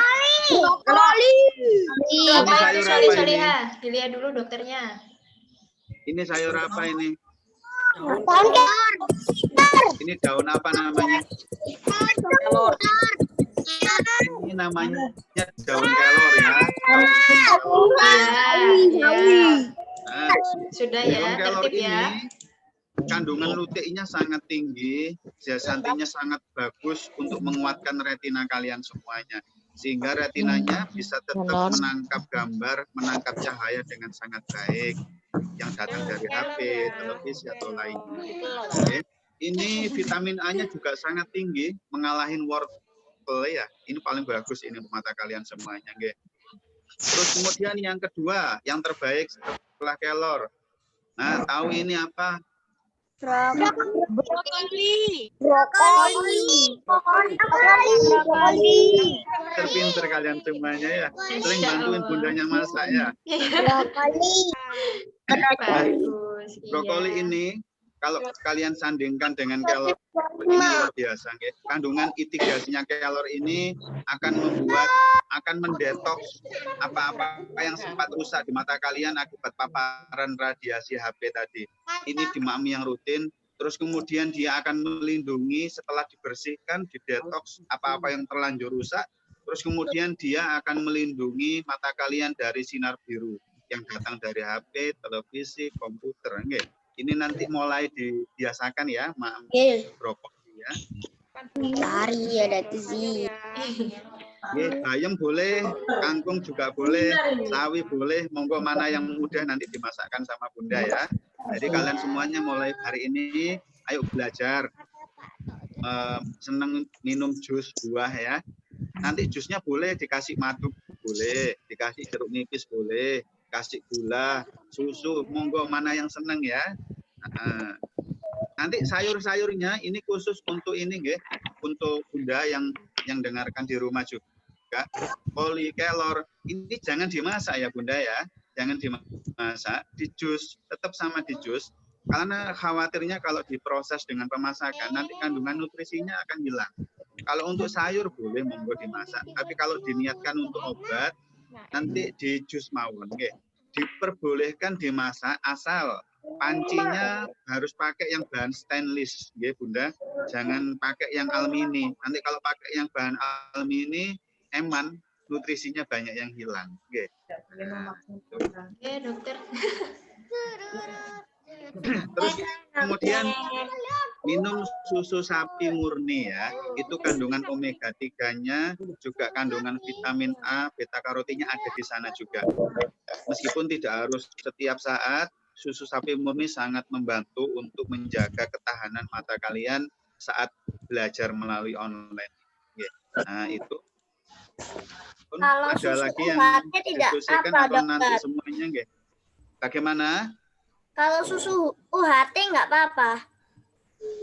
Ini sayur apa ini? Dilihat dulu dokternya. Ini sayur apa ini? Ini daun apa namanya? Kelor. Ini namanya daun kelor ya. Nah, Sudah daun ya, kelor tertib ya. ini kandungan luteinnya sangat tinggi, zeaxanthinnya sangat bagus untuk menguatkan retina kalian semuanya. Sehingga retinanya bisa tetap menangkap gambar, menangkap cahaya dengan sangat baik yang datang dari HP, televisi atau lainnya. Oke. Ini vitamin A-nya juga sangat tinggi, mengalahin wortel ya. Ini paling bagus ini untuk mata kalian semuanya, nggih. Terus kemudian yang kedua, yang terbaik setelah kelor. Nah, tahu ini apa? Terpinter kalian semuanya ya. Sering bantuin bundanya masak ya. Bagus. Brokoli ini kalau kalian sandingkan dengan kelor ini luar biasa. Kandungan mitigasinya kelor ini akan mendetoks apa-apa yang sempat rusak di mata kalian akibat paparan radiasi HP tadi. Ini dimami yang rutin. Terus kemudian dia akan melindungi setelah dibersihkan, didetoks apa-apa yang terlanjur rusak. Terus kemudian dia akan melindungi mata kalian dari sinar biru yang datang dari HP, televisi, komputer. Nggih. Ini nanti mulai dibiasakan ya, brokoli ya. Lari ada sih. Nggih, bayam boleh, kangkung juga boleh, sawi boleh. Monggo mana yang mudah nanti dimasakkan sama Bunda ya. Jadi kalian semuanya mulai hari ini ayo belajar seneng minum jus buah ya. Nanti jusnya boleh dikasih madu boleh, dikasih jeruk nipis boleh, kasih gula, susu, monggo mana yang seneng ya. Nanti sayur-sayurnya ini khusus untuk ini nggih, untuk Bunda yang dengarkan di rumah juga. Koli, kelor, ini jangan dimasak ya Bunda ya, jangan dimasak, di jus, tetap sama di jus, karena khawatirnya kalau diproses dengan pemasakan nanti kandungan nutrisinya akan hilang. Kalau untuk sayur boleh monggo dimasak, tapi kalau diniatkan untuk obat nanti di jus mawon nggih. Diperbolehkan dimasak asal pancinya harus pakai yang bahan stainless nggih Bunda, jangan pakai yang alumini. Nanti kalau pakai yang bahan alumini eman nutrisinya banyak yang hilang nggih. Oke, dokter. Terus kemudian minum susu sapi murni ya, itu kandungan omega 3-nya juga kandungan vitamin A, beta karotinnya ada di sana juga. Meskipun tidak harus setiap saat, susu sapi murni sangat membantu untuk menjaga ketahanan mata kalian saat belajar melalui online. Nah itu. Kalau Ada susu lagi yang UHT tidak diskusikan apa, atau nanti dokter? semuanya nggih? Bagaimana? Kalau susu UHT nggak apa-apa.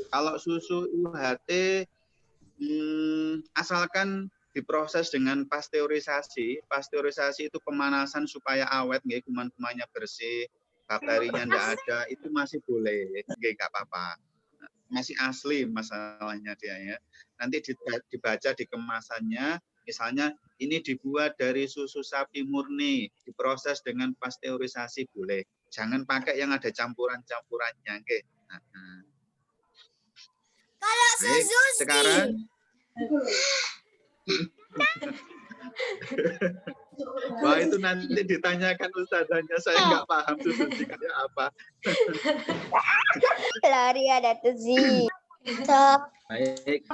Kalau susu UHT asalkan diproses dengan pasteurisasi. Pasteurisasi itu pemanasan supaya awet, nggih, kuman-kumannya bersih, bakterinya enggak ada, itu masih boleh, nggih, enggak apa-apa. Masih asli masalahnya dia ya. Nanti dibaca di kemasannya, misalnya ini dibuat dari susu sapi murni, diproses dengan pasteurisasi boleh. Jangan pakai yang ada campuran-campurannya, nggih. Kalau Baik, susu sekarang wah itu nanti ditanyakan ustazahnya, saya nggak paham susu kayak apa. lari ada tuh sih. Baik,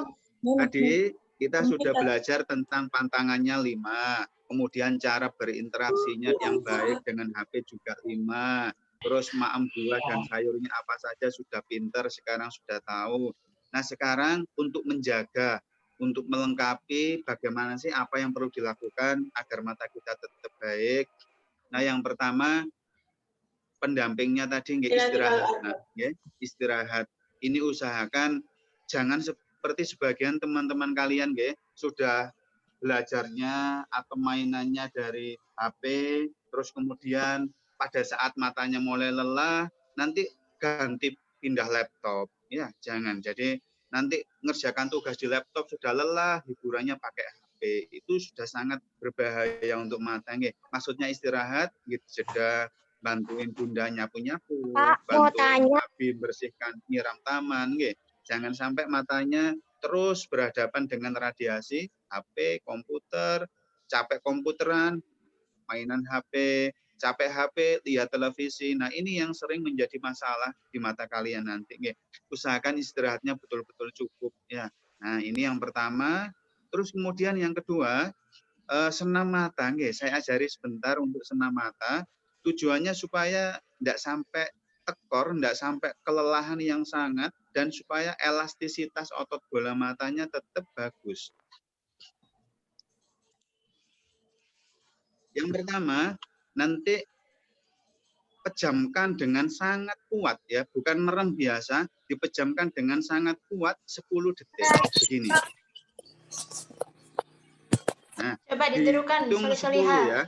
tadi kita sudah belajar tentang pantangannya 5, kemudian cara berinteraksinya yang baik dengan HP juga 5, terus maem buah dan sayurnya apa saja sudah pinter, sekarang sudah tahu. Nah sekarang untuk menjaga, untuk melengkapi bagaimana sih apa yang perlu dilakukan agar mata kita tetap baik. Nah yang pertama pendampingnya tadi nggih istirahat. Nah, nggih, istirahat. Ini usahakan jangan seperti sebagian teman-teman kalian nggih, sudah belajarnya atau mainannya dari HP, terus kemudian pada saat matanya mulai lelah, nanti ganti pindah laptop. Ya, jangan. Jadi nanti ngerjakan tugas di laptop sudah lelah, hiburannya pakai HP. Itu sudah sangat berbahaya untuk mata nggih. Maksudnya istirahat, gitu, jeda, bantuin Bunda nyapu-nyapu, bantuin Abi bersihkan nyiram taman, nggih. Jangan sampai matanya terus berhadapan dengan radiasi, HP, komputer, capek komputeran, mainan HP, capek HP, lihat televisi. Nah, ini yang sering menjadi masalah di mata kalian nanti, nggih. Usahakan istirahatnya betul-betul cukup ya. Nah, ini yang pertama. Terus kemudian yang kedua, senam mata, nggih. Saya ajari sebentar untuk senam mata. Tujuannya supaya tidak sampai tekor, tidak sampai kelelahan yang sangat, dan supaya elastisitas otot bola matanya tetap bagus. Yang pertama, nanti pejamkan dengan sangat kuat ya, bukan merem biasa, dipejamkan dengan sangat kuat 10 detik begini. Nah, coba ditirukan Soliha ya.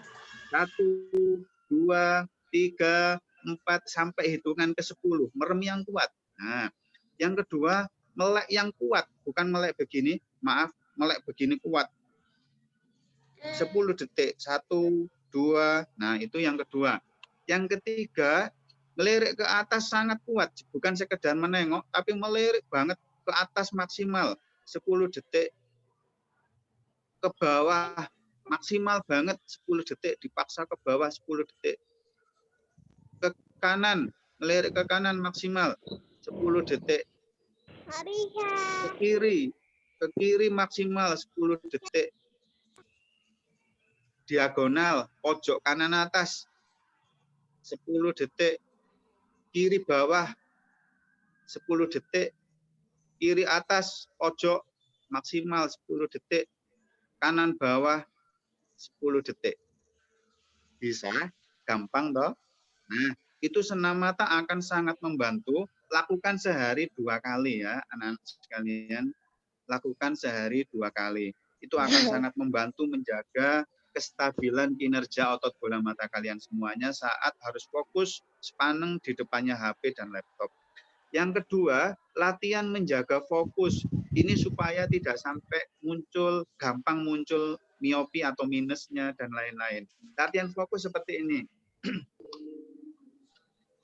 1, 2, 3, 4 sampai hitungan ke 10, merem yang kuat. Nah, yang kedua, melek yang kuat, bukan melek begini, maaf, melek begini kuat. 10 detik, 1, 2, nah itu yang kedua. Yang ketiga, melirik ke atas sangat kuat, bukan sekedar menengok, tapi melirik banget ke atas maksimal 10 detik, ke bawah maksimal banget 10 detik, dipaksa ke bawah 10 detik, ke kanan, melirik ke kanan maksimal 10 detik, ke kiri maksimal 10 detik, diagonal pojok kanan atas 10 detik, kiri bawah 10 detik, kiri atas pojok maksimal 10 detik, kanan bawah 10 detik. Bisa? Gampang toh? Nah, itu senam mata akan sangat membantu. Lakukan sehari 2 kali ya, anak-anak sekalian. Lakukan sehari 2 kali. Itu akan sangat membantu menjaga kestabilan kinerja otot bola mata kalian semuanya saat harus fokus sepaneng di depannya HP dan laptop. Yang kedua, latihan menjaga fokus. Ini supaya tidak sampai gampang muncul miopi atau minusnya dan lain-lain. Latihan fokus seperti ini.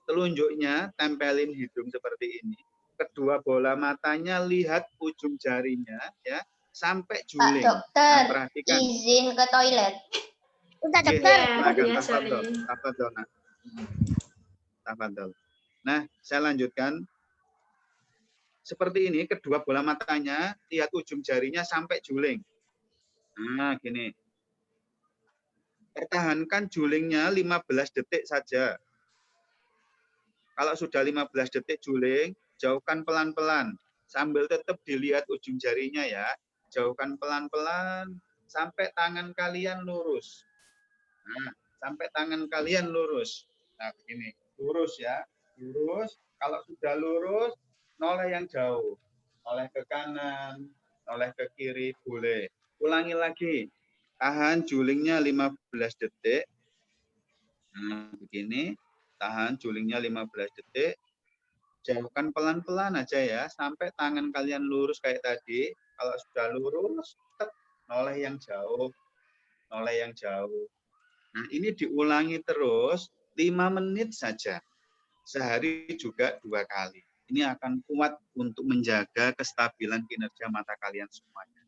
Telunjuknya tempelin hidung seperti ini. Kedua bola matanya lihat ujung jarinya ya sampai juling. Pak Dokter, Nah, perhatikan. izin ke toilet. Udah Oke, dokter. tafadhol. Nah, saya lanjutkan. Seperti ini, kedua bola matanya lihat ujung jarinya sampai juling. Nah, gini. Pertahankan julingnya 15 detik saja. Kalau sudah 15 detik juling, jauhkan pelan-pelan. Sambil tetap dilihat ujung jarinya ya. Jauhkan pelan-pelan sampai tangan kalian lurus. Nah, sampai tangan kalian lurus. Nah, begini. Lurus ya. Lurus. Kalau sudah lurus, noleh yang jauh. Noleh ke kanan, noleh ke kiri, boleh. Ulangi lagi. Tahan julingnya 15 detik. Nah, begini. Tahan julingnya 15 detik. Jauhkan pelan-pelan aja ya, sampai tangan kalian lurus kayak tadi. Kalau sudah lurus, noleh yang jauh. Noleh yang jauh. Nah, ini diulangi terus 5 menit saja. Sehari juga 2 kali. Ini akan kuat untuk menjaga kestabilan kinerja mata kalian semuanya.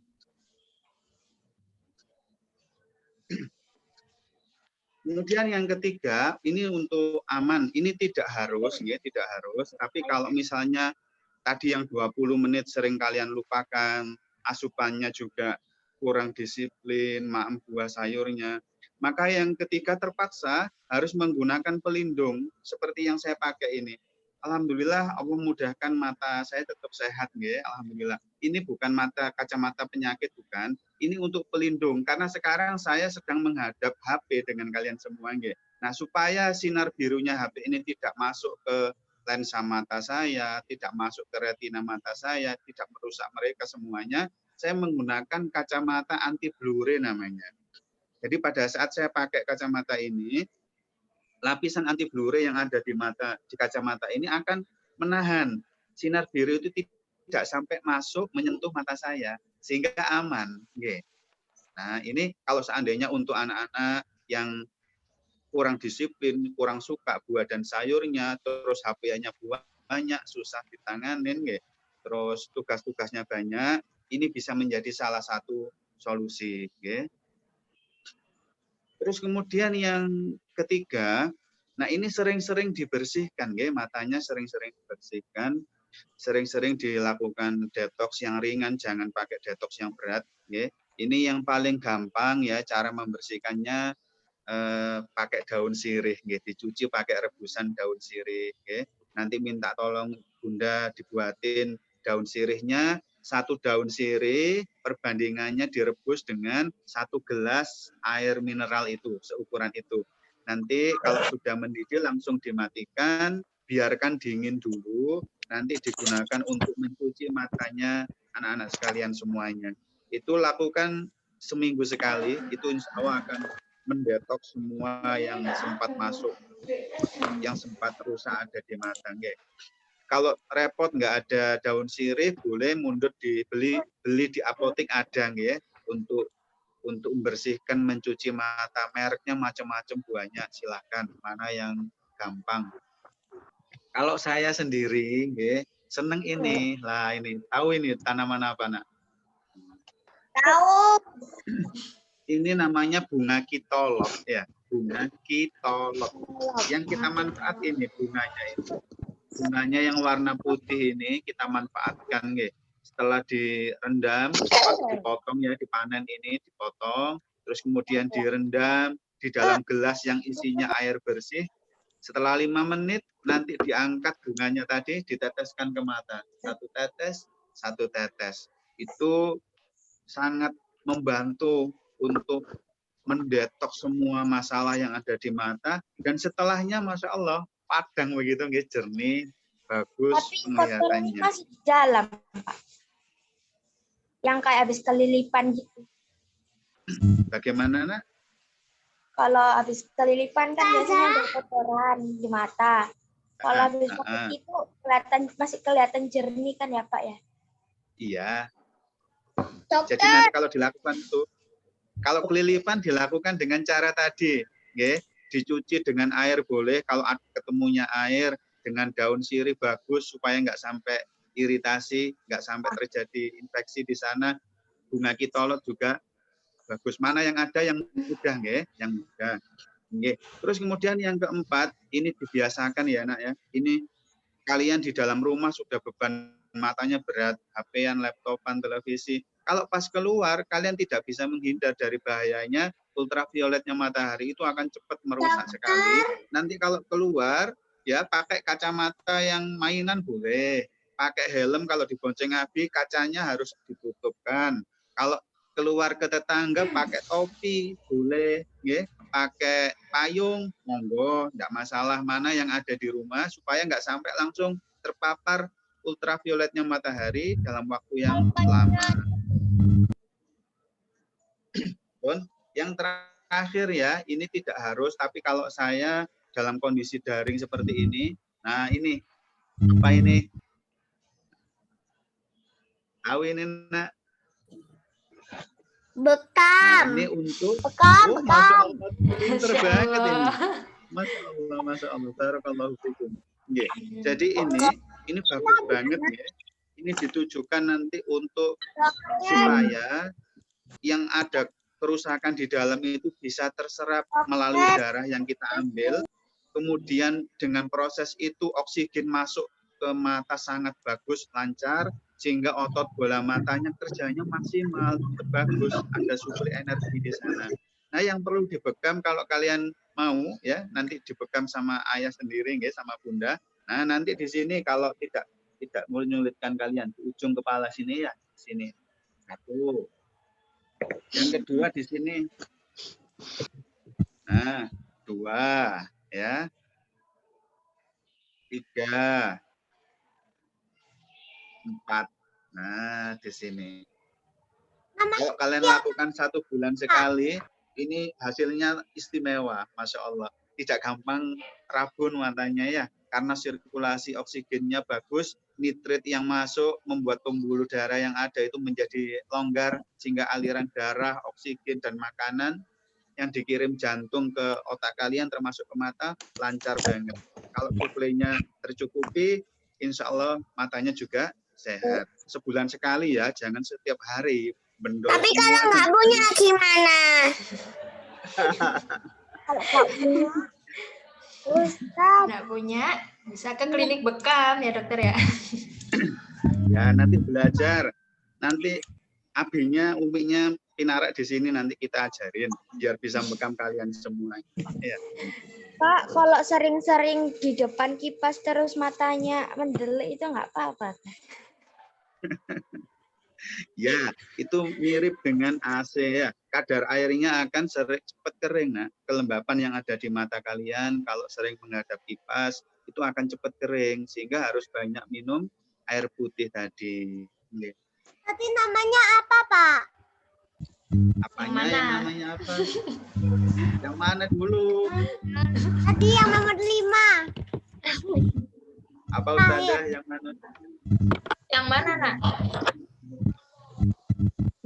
Kemudian yang ketiga, ini untuk aman. Ini tidak harus, ya, tidak harus. Tapi kalau misalnya tadi yang 20 menit sering kalian lupakan, asupannya juga kurang disiplin, maem buah sayurnya, maka yang ketiga terpaksa harus menggunakan pelindung seperti yang saya pakai ini. Alhamdulillah Allah mudahkan mata saya tetap sehat, ya. Alhamdulillah. Ini bukan kacamata penyakit, bukan. Ini untuk pelindung karena sekarang saya sedang menghadap HP dengan kalian semua, ya. Nah, supaya sinar birunya HP ini tidak masuk ke lensa mata saya, tidak masuk ke retina mata saya, tidak merusak mereka semuanya, saya menggunakan kacamata anti blur namanya. Jadi pada saat saya pakai kacamata ini, lapisan anti blur yang ada di kacamata ini akan menahan sinar biru itu tidak sampai masuk menyentuh mata saya sehingga aman. Nah, ini kalau seandainya untuk anak-anak yang kurang disiplin, kurang suka buah dan sayurnya, terus HP-nya banyak, susah ditanganin, terus tugas-tugasnya banyak, ini bisa menjadi salah satu solusi. Terus kemudian yang ketiga, nah ini sering-sering dibersihkan, matanya sering-sering dibersihkan, sering-sering dilakukan detox yang ringan, jangan pakai detox yang berat. Ini yang paling gampang ya cara membersihkannya, pakai daun sirih, dicuci pakai rebusan daun sirih. Nanti minta tolong Bunda dibuatin daun sirihnya. 1 daun sirih perbandingannya direbus dengan 1 gelas air mineral itu, seukuran itu. Nanti kalau sudah mendidih langsung dimatikan, biarkan dingin dulu, nanti digunakan untuk mencuci matanya anak-anak sekalian semuanya. Itu lakukan seminggu sekali, itu insya Allah akan mendetoks semua yang sempat masuk, yang sempat rusak ada di mata. Kalau repot nggak ada daun sirih, boleh mundur beli di apotek ada, untuk membersihkan, mencuci mata. Mereknya macam-macam banyak, silahkan mana yang gampang. Kalau saya sendiri, seneng ini lah, ini tahu ini tanaman apa, nak? Tahu. Ini namanya bunga kitolok, ya, bunga kitolok. Yang kita manfaat ini bunganya itu. Bunganya yang warna putih ini kita manfaatkan, setelah direndam, dipotong ya, dipanen ini, dipotong, terus kemudian direndam di dalam gelas yang isinya air bersih. Setelah 5 menit, nanti diangkat bunganya tadi, diteteskan ke mata. 1 tetes, 1 tetes. Itu sangat membantu untuk mendetoks semua masalah yang ada di mata. Dan setelahnya, Masya Allah, padang begitu, jernih, bagus Tapi kotornya penglihatannya. masih di dalam, Pak. Yang kayak habis kelilipan gitu. Bagaimana, Nak? Kalau habis kelilipan kan biasanya ada kotoran di mata. Kalau habis itu masih kelihatan jernih kan ya, Pak ya? Iya. Dokter. Jadi nanti kalau dilakukan itu, kalau kelilipan dilakukan dengan cara tadi, nggih, dicuci dengan air boleh, kalau ketemunya air dengan daun sirih bagus supaya nggak sampai iritasi, nggak sampai terjadi infeksi di sana. Bunga kitolot juga bagus. Mana yang ada yang mudah, nggih, yang mudah. Nggih. Terus kemudian yang keempat, ini dibiasakan ya, Nak ya. Ini kalian di dalam rumah sudah beban matanya berat, HP-an, laptopan, televisi. Kalau pas keluar, kalian tidak bisa menghindar dari bahayanya ultravioletnya matahari, itu akan cepat merusak sekali. Nanti kalau keluar, ya pakai kacamata yang mainan boleh. Pakai helm kalau dibonceng Abi, kacanya harus ditutupkan. Kalau keluar ke tetangga, pakai topi boleh. Ya. Pakai payung, monggo, tidak masalah. Mana yang ada di rumah, supaya nggak sampai langsung terpapar ultravioletnya matahari dalam waktu yang lama. Yang terakhir ya, ini tidak harus, tapi kalau saya dalam kondisi daring seperti ini, nah ini, apa ini? Tahu ini, Nak? Bekam. Nah, ini untuk, Bekam. Masya Allah, pinter banget ini. Masya Allah, barakallahu fikum. Jadi ini bagus banget ya. Ini ditujukan nanti untuk supaya yang ada kerusakan di dalam itu bisa terserap melalui darah yang kita ambil. Kemudian dengan proses itu oksigen masuk ke mata sangat bagus, lancar, sehingga otot bola matanya kerjanya maksimal, bagus, ada sumber energi di sana. Nah, yang perlu dibekam kalau kalian mau ya, nanti dibekam sama ayah sendiri nggih, sama bunda. Nah, nanti di sini kalau tidak menyulitkan kalian di ujung kepala sini ya, sini. 1. Yang kedua di sini. Nah, 2 ya. 3. 4. Nah, di sini. Kalau kalian lakukan 1 bulan sekali, ini hasilnya istimewa, Masya Allah. Tidak gampang rabun matanya ya, karena sirkulasi oksigennya bagus, nitrit yang masuk membuat pembuluh darah yang ada itu menjadi longgar, sehingga aliran darah, oksigen, dan makanan yang dikirim jantung ke otak kalian termasuk ke mata lancar banget. Kalau suplainya tercukupi, insya Allah matanya juga sehat. Sebulan sekali ya, jangan setiap hari. Bendol. Tapi kalau nggak punya gimana? Kalau nggak punya, Ustaz. Nggak punya, bisa ke klinik bekam ya dokter ya. Ya, nanti belajar. Nanti abinya, uminya pinarak di sini nanti kita ajarin biar bisa bekam kalian semua. Ya. Pak, kalau sering-sering di depan kipas terus matanya mendelik itu nggak apa-apa. Ya, itu mirip dengan AC ya. Kadar airnya akan cepat kering. Nah, kelembapan yang ada di mata kalian kalau sering menghadap kipas itu akan cepat kering, sehingga harus banyak minum air putih tadi. Tapi namanya apa, Pak? Apanya yang namanya apa? Yang mana dulu? Tadi yang nomor 5. Apa Ustazah yang mana? Yang mana, Nak?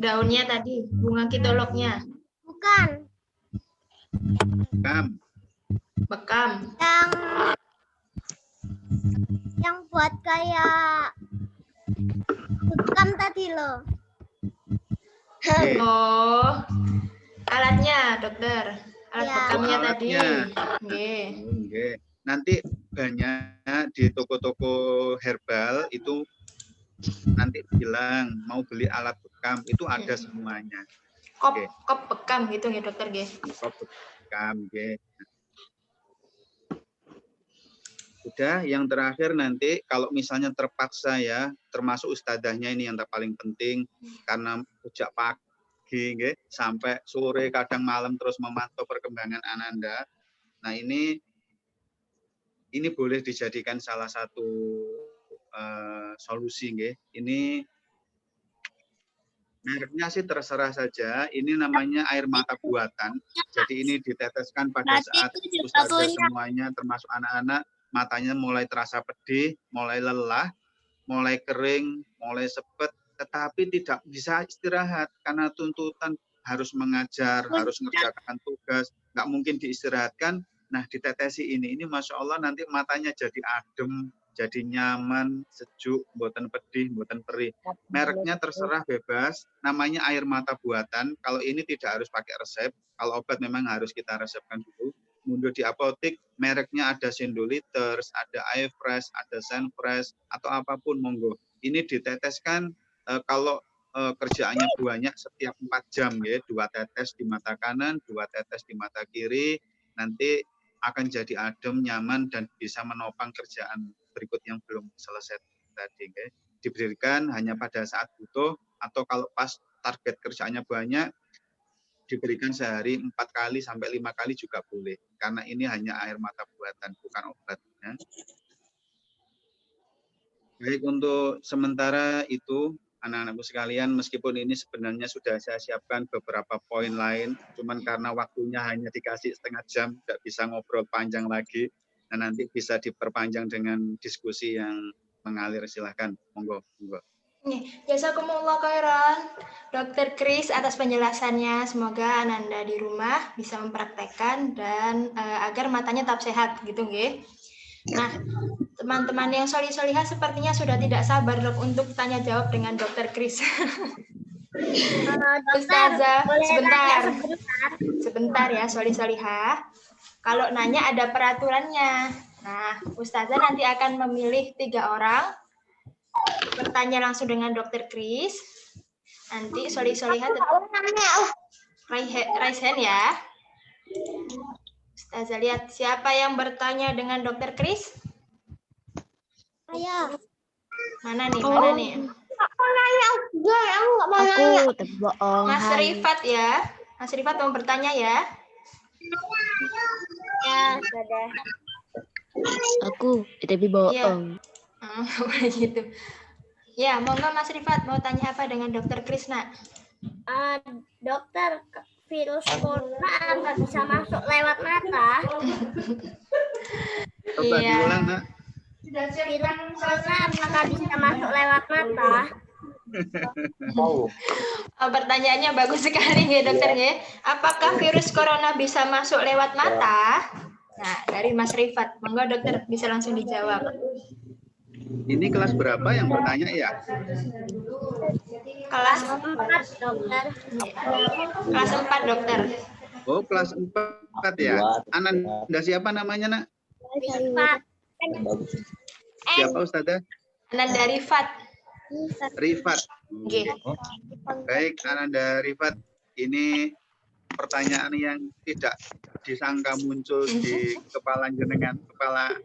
Daunnya tadi, bunga kitoloknya. Bukan. Bekam. Yang buat kayak bekam tadi loh. Oh, alatnya, dokter. Alat Ya. bekamnya Oh, tadi. alatnya. Nggih. Oke. Nanti banyak di toko-toko herbal itu nanti bilang mau beli alat bekam, itu ada semuanya. kop bekam gitu ya dokter G. Kop bekam nggih. Udah, yang terakhir nanti kalau misalnya terpaksa ya, termasuk ustadzahnya ini yang paling penting karena sejak pagi nggih, sampai sore kadang malam terus memantau perkembangan Ananda. Nah, ini boleh dijadikan salah satu solusi nggih. Ini mereknya sih terserah saja. Ini namanya air mata buatan. Jadi ini diteteskan pada saat ustazah semuanya termasuk anak-anak matanya mulai terasa pedih, mulai lelah, mulai kering, mulai sepet, tetapi tidak bisa istirahat karena tuntutan harus mengajar, harus mengerjakan tugas, nggak mungkin diistirahatkan. Nah, ditetesi ini Masya Allah nanti matanya jadi adem, jadi nyaman, sejuk, mboten pedih, mboten perih. Mereknya terserah bebas, namanya air mata buatan. Kalau ini tidak harus pakai resep, kalau obat memang harus kita resepkan dulu. Mundur di apotek, mereknya ada Sindoliters, ada iFresh, ada Senfresh, atau apapun monggo. Ini diteteskan kalau kerjaannya banyak setiap 4 jam ya, 2 tetes di mata kanan, 2 tetes di mata kiri, nanti akan jadi adem, nyaman, dan bisa menopang kerjaan berikut yang belum selesai tadi. Okay. Diberikan hanya pada saat butuh, atau kalau pas target kerjaannya banyak, diberikan sehari 4 kali sampai 5 kali juga boleh. Karena ini hanya air mata buatan, bukan obat. Ya. Baik, untuk sementara itu, anak-anakku sekalian, meskipun ini sebenarnya sudah saya siapkan beberapa poin lain, cuman karena waktunya hanya dikasih setengah jam, tidak bisa ngobrol panjang lagi, dan nanti bisa diperpanjang dengan diskusi yang mengalir. Silahkan, monggo. Jazakumullah khairan, Dr. Kris atas penjelasannya. Semoga Ananda di rumah bisa mempraktekkan dan agar matanya tetap sehat, gitu, nggih. Nah, teman-teman yang solih-solihah sepertinya sudah tidak sabar dok untuk tanya jawab dengan Dr. Kris. Ustazah, sebentar ya solih-solihah. Kalau nanya ada peraturannya. Nah, Ustazah nanti akan memilih 3 orang bertanya langsung dengan Dr. Kris. Nanti solih-solihah raise hand ya. Ustazah lihat siapa yang bertanya dengan Dr. Kris? Saya. Mana nih? Mana nih? Aku nanya udah, aku nggak mau nanya. Aku terbohong. Mas Rifat ya. Mas Rifat mau bertanya ya? Ya, sudah. Aku tapi bohong. Gitu. Ya, monggo Mas Rifat mau tanya apa dengan Dr. Krisna? Dokter, virus corona akan bisa masuk lewat mata. Coba diulang, Nak. Virus corona apakah bisa masuk lewat mata? Pertanyaannya bagus sekali ya dokter ya. Apakah virus corona bisa masuk lewat mata? Nah, dari Mas Rifat, monggo dokter bisa langsung dijawab. Ini kelas berapa yang bertanya ya? Kelas 4, dokter. Kelas 4 dokter. Oh, kelas 4 ya. Ananda siapa namanya, Nak? Rifat. Siapa Ustazah? Ananda Rifat. Rifat. Oke. Baik, Ananda Rifat. Ini pertanyaan yang tidak disangka muncul di kepala jenengan, kepala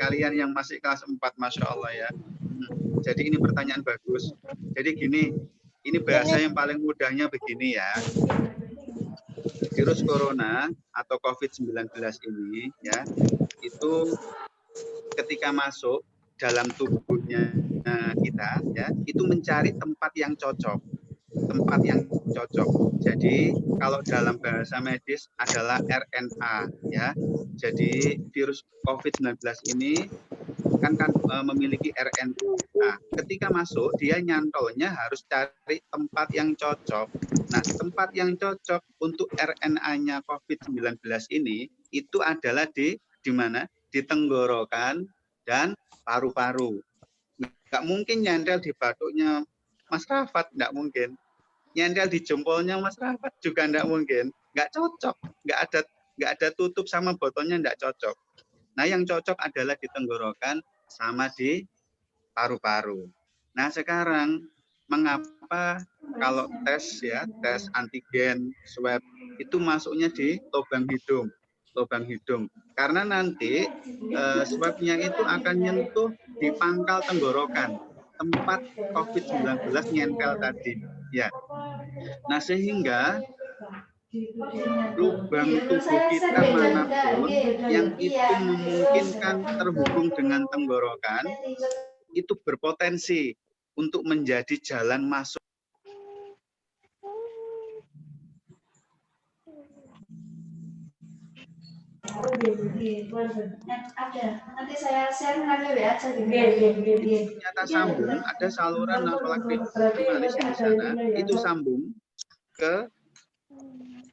kalian yang masih kelas 4, Masya Allah ya. Jadi ini pertanyaan bagus. Jadi gini, ini bahasa yang paling mudahnya begini ya. Virus corona atau COVID-19 ini ya, itu ketika masuk dalam tubuhnya kita ya, itu mencari tempat yang cocok. Tempat yang cocok. Jadi kalau dalam bahasa medis adalah RNA ya. Jadi virus COVID-19 ini kan memiliki RNA. Nah, ketika masuk dia nyantolnya harus cari tempat yang cocok. Nah, tempat yang cocok untuk RNA-nya COVID-19 ini itu adalah di mana? Di tenggorokan dan paru-paru. Nggak mungkin nyantol di batuknya Mas Rafat, nggak mungkin. Nyantol di jempolnya Mas Rafat juga nggak mungkin. Nggak cocok. Nggak ada tutup sama botolnya, nggak cocok. Nah, yang cocok adalah di tenggorokan sama di paru-paru. Nah, sekarang mengapa kalau tes ya, tes antigen, swab itu masuknya di lubang hidung. Karena nanti swabnya itu akan nyentuh di pangkal tenggorokan, tempat COVID-19 nempel tadi. Ya. Nah, sehingga lubang tubuh kita manapun yang itu memungkinkan terhubung dengan tenggorokan, itu berpotensi untuk menjadi jalan masuk. Nanti saya share lagi ya. Ternyata sambung, ada saluran nasofaringealis di sana, itu sambung ke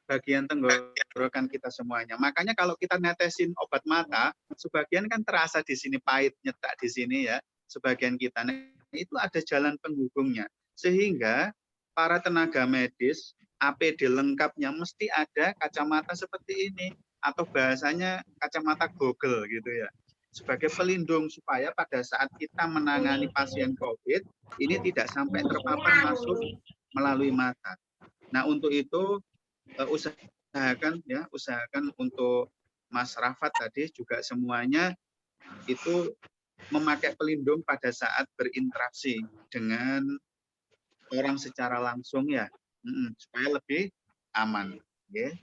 bagian tenggorokan kita semuanya. Makanya kalau kita netesin obat mata, sebagian kan terasa di sini pahit, nyetak di sini ya, sebagian kita. Nah, itu ada jalan penghubungnya. Sehingga para tenaga medis, APD lengkapnya mesti ada kacamata seperti ini. Atau bahasanya kacamata Google gitu ya. Sebagai pelindung supaya pada saat kita menangani pasien COVID, ini tidak sampai terpapar masuk melalui mata. Nah, untuk itu usahakan untuk Mas Rafat tadi juga semuanya itu memakai pelindung pada saat berinteraksi dengan orang secara langsung ya, supaya lebih aman. Okay.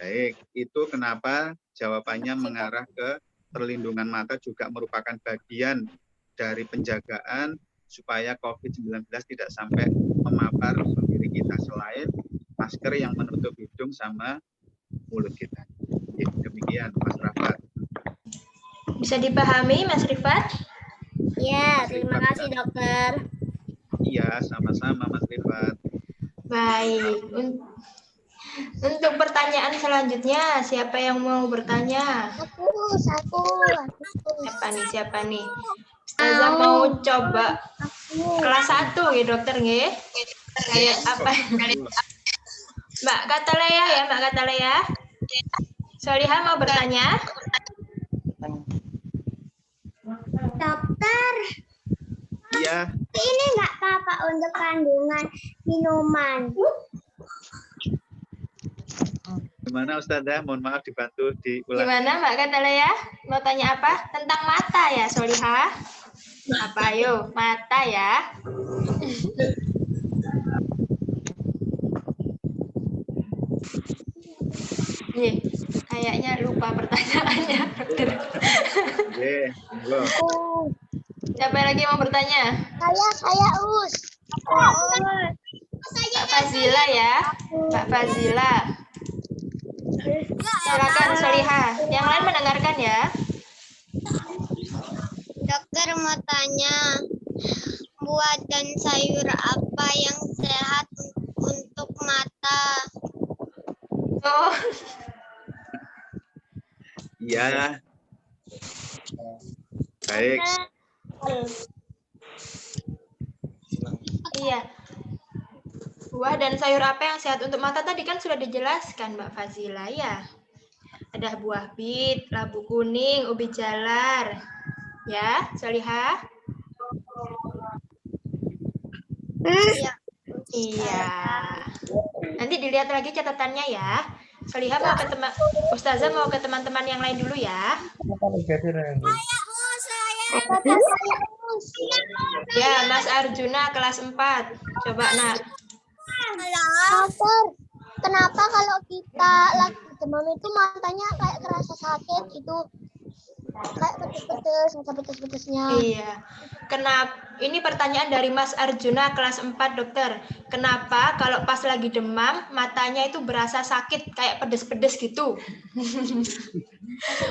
Baik, itu kenapa jawabannya mengarah ke perlindungan mata juga merupakan bagian dari penjagaan supaya COVID-19 tidak sampai memapar diri kita selain masker yang menutup hidung sama mulut kita. Demikian, Mas Rafat. Bisa dipahami, Mas Rifat? Ya, terima kasih dokter. Iya, sama-sama Mas Rifat. Baik. Untuk pertanyaan selanjutnya, siapa yang mau bertanya? Aku. Siapa nih? Ustazah mau coba kelas 1 ya dokter nggih? Kayak apa? Mbak Katalea ya, Mbak Katalea. Solihah mau bertanya? Dokter, Iya. ini nggak apa-apa untuk kandungan minuman. Gimana Ustazah? Mohon maaf dibantu diulang. Gimana Mbak Katalea? Mau tanya apa? Tentang mata ya, Solihah? Apa ayo? Mata ya. Nih, kayaknya lupa pertanyaannya. Oke, monggo. Siapa lagi mau bertanya? Saya Us. Mbak Fazila ya. Mbak Fazila. Silakan Solihah. Yang lain mendengarkan ya. Dokter mau tanya, buah dan sayur apa yang sehat untuk mata? Oh, Iya. Baik. iya. Buah dan sayur apa yang sehat untuk mata tadi kan sudah dijelaskan Mbak Fazila ya. Ada buah bit, labu kuning, ubi jalar. Ya, Solihah? Iya. Iya. Nanti dilihat lagi catatannya ya. Solihah mau ke teman, Ustazah mau ke teman-teman yang lain dulu ya. Ya, Mas Arjuna kelas 4. Coba nak. Dokter, kenapa kalau kita lagi demam itu matanya kayak kerasa sakit gitu? Kayak pedes-pedes, rasa pedes-pedesnya. Iya. Kenapa? Ini pertanyaan dari Mas Arjuna kelas 4, dokter. Kenapa kalau pas lagi demam matanya itu berasa sakit kayak pedes-pedes gitu?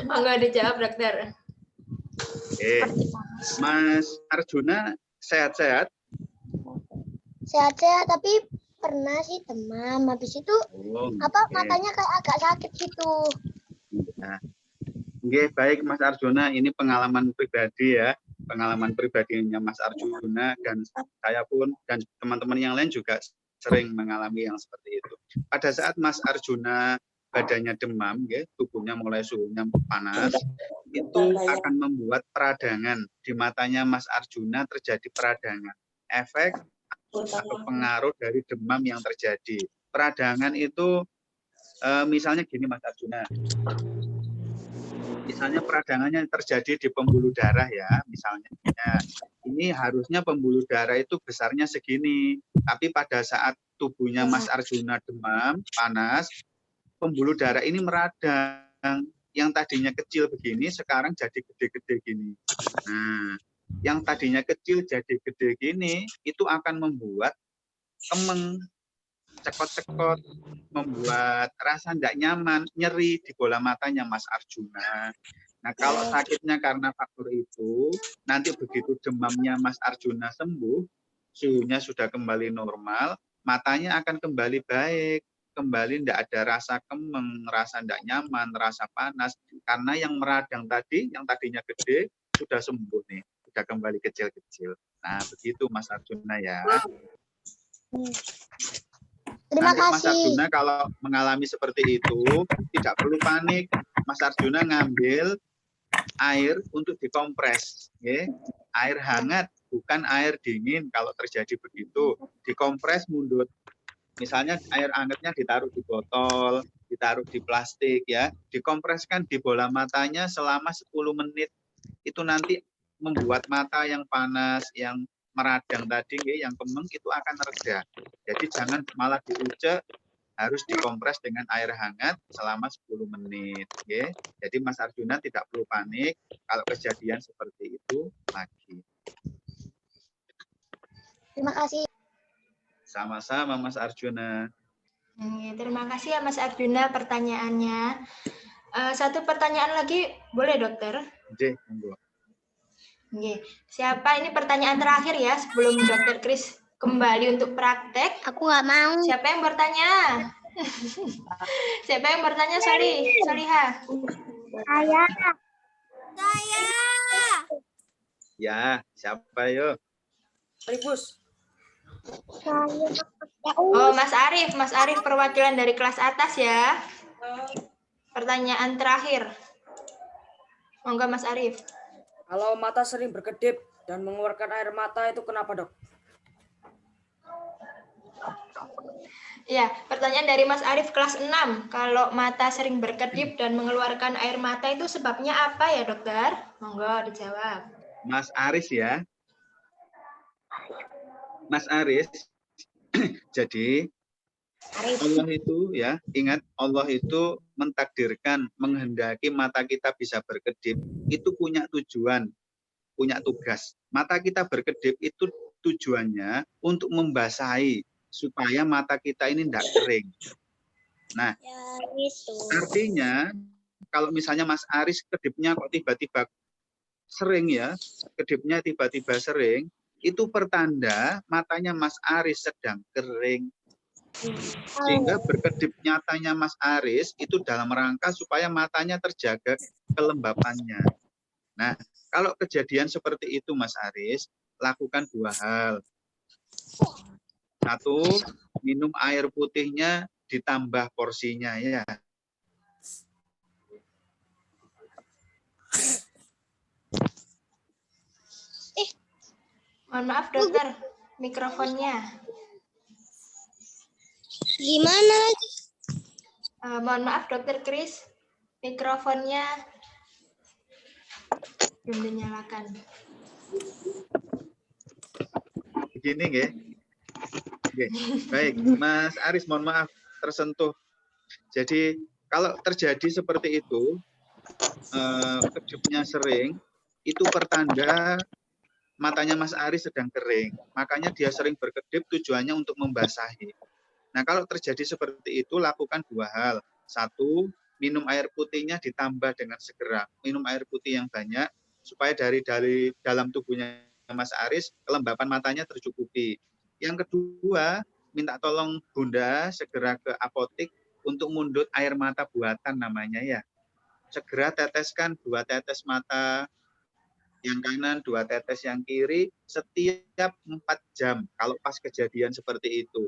Monggo dijawab, dokter. Mas Arjuna sehat-sehat? Sehat-sehat, tapi pernah sih demam. Habis itu matanya kayak agak sakit gitu. Nah, oke, baik Mas Arjuna, ini pengalaman pribadi ya, pengalaman pribadinya Mas Arjuna dan saya pun dan teman-teman yang lain juga sering mengalami yang seperti itu. Pada saat Mas Arjuna badannya demam, ya, tubuhnya mulai suhunya panas, itu akan membuat peradangan di matanya Mas Arjuna terjadi peradangan. efek atau pengaruh dari demam yang terjadi. Peradangan itu misalnya gini Mas Arjuna. Misalnya peradangannya terjadi di pembuluh darah ya, misalnya. Ini harusnya pembuluh darah itu besarnya segini. Tapi pada saat tubuhnya Mas Arjuna demam, panas, pembuluh darah ini meradang. Yang tadinya kecil begini, sekarang jadi gede-gede gini. Nah, yang tadinya kecil jadi gede gini, itu akan membuat kemeng, cekot-cekot, membuat rasa tidak nyaman, nyeri di bola matanya Mas Arjuna. Nah, kalau sakitnya karena faktor itu, nanti begitu demamnya Mas Arjuna sembuh, suhunya sudah kembali normal, matanya akan kembali baik, kembali tidak ada rasa kemeng, rasa tidak nyaman, rasa panas, karena yang meradang tadi, yang tadinya gede, sudah sembuh nih, sudah kembali kecil-kecil. Nah, begitu Mas Arjuna ya. Terima Nanti Mas kasih. Arjuna kalau mengalami seperti itu, tidak perlu panik. Mas Arjuna ngambil air untuk dikompres. Ya. Air hangat, bukan air dingin kalau terjadi begitu. Dikompres mundur. Misalnya air hangatnya ditaruh di botol, ditaruh di plastik ya, dikompreskan di bola matanya selama 10 menit. Itu nanti membuat mata yang panas, yang meradang tadi, yang kemeng itu akan reda. Jadi jangan malah diucek, harus dikompres dengan air hangat selama 10 menit. Ya. Jadi Mas Arjuna tidak perlu panik kalau kejadian seperti itu lagi. Terima kasih. Sama-sama Mas Arjuna. Terima kasih ya Mas Arjuna pertanyaannya. Satu pertanyaan lagi, boleh dokter? Oke, monggo. Siapa ini pertanyaan terakhir ya sebelum dokter Kris kembali untuk praktek? Aku nggak mau. Siapa yang bertanya? Siapa yang bertanya, Soliha? Saya. Ya, siapa yo? Ribus. Oh, Mas Arif perwakilan dari kelas atas ya. Pertanyaan terakhir. Monggo Mas Arif. Kalau mata sering berkedip dan mengeluarkan air mata itu kenapa, Dok? Ya, pertanyaan dari Mas Arif kelas 6. Kalau mata sering berkedip dan mengeluarkan air mata itu sebabnya apa ya, dokter? Monggo dijawab. Mas Aris ya. Mas Aris. Jadi Allah itu ya, ingat Allah itu mentakdirkan, menghendaki mata kita bisa berkedip, itu punya tujuan, punya tugas. Mata kita berkedip itu tujuannya untuk membasahi supaya mata kita ini tidak kering. Nah, artinya kalau misalnya Mas Aris kedipnya kok tiba-tiba sering ya, kedipnya tiba-tiba sering, itu pertanda matanya Mas Aris sedang kering. Sehingga berkedip nyatanya Mas Aris itu dalam rangka supaya matanya terjaga kelembapannya. Nah, kalau kejadian seperti itu Mas Aris, lakukan 2 hal. 1, minum air putihnya ditambah porsinya ya. Mohon maaf dokter, mikrofonnya. Gimana lagi? Mohon maaf dokter Kris, mikrofonnya belum dinyalakan. Begini nggih. Oke, baik, Mas Aris, mohon maaf tersentuh. Jadi kalau terjadi seperti itu, kedipnya sering, itu pertanda matanya Mas Aris sedang kering. Makanya dia sering berkedip tujuannya untuk membasahi. Nah, kalau terjadi seperti itu, lakukan 2 hal. 1, minum air putihnya ditambah dengan segera. Minum air putih yang banyak, supaya dari dalam tubuhnya Mas Aris, kelembapan matanya tercukupi. Yang kedua, minta tolong Bunda segera ke apotik untuk mundut air mata buatan namanya ya. Segera teteskan 2 tetes mata yang kanan, 2 tetes yang kiri, setiap 4 jam kalau pas kejadian seperti itu.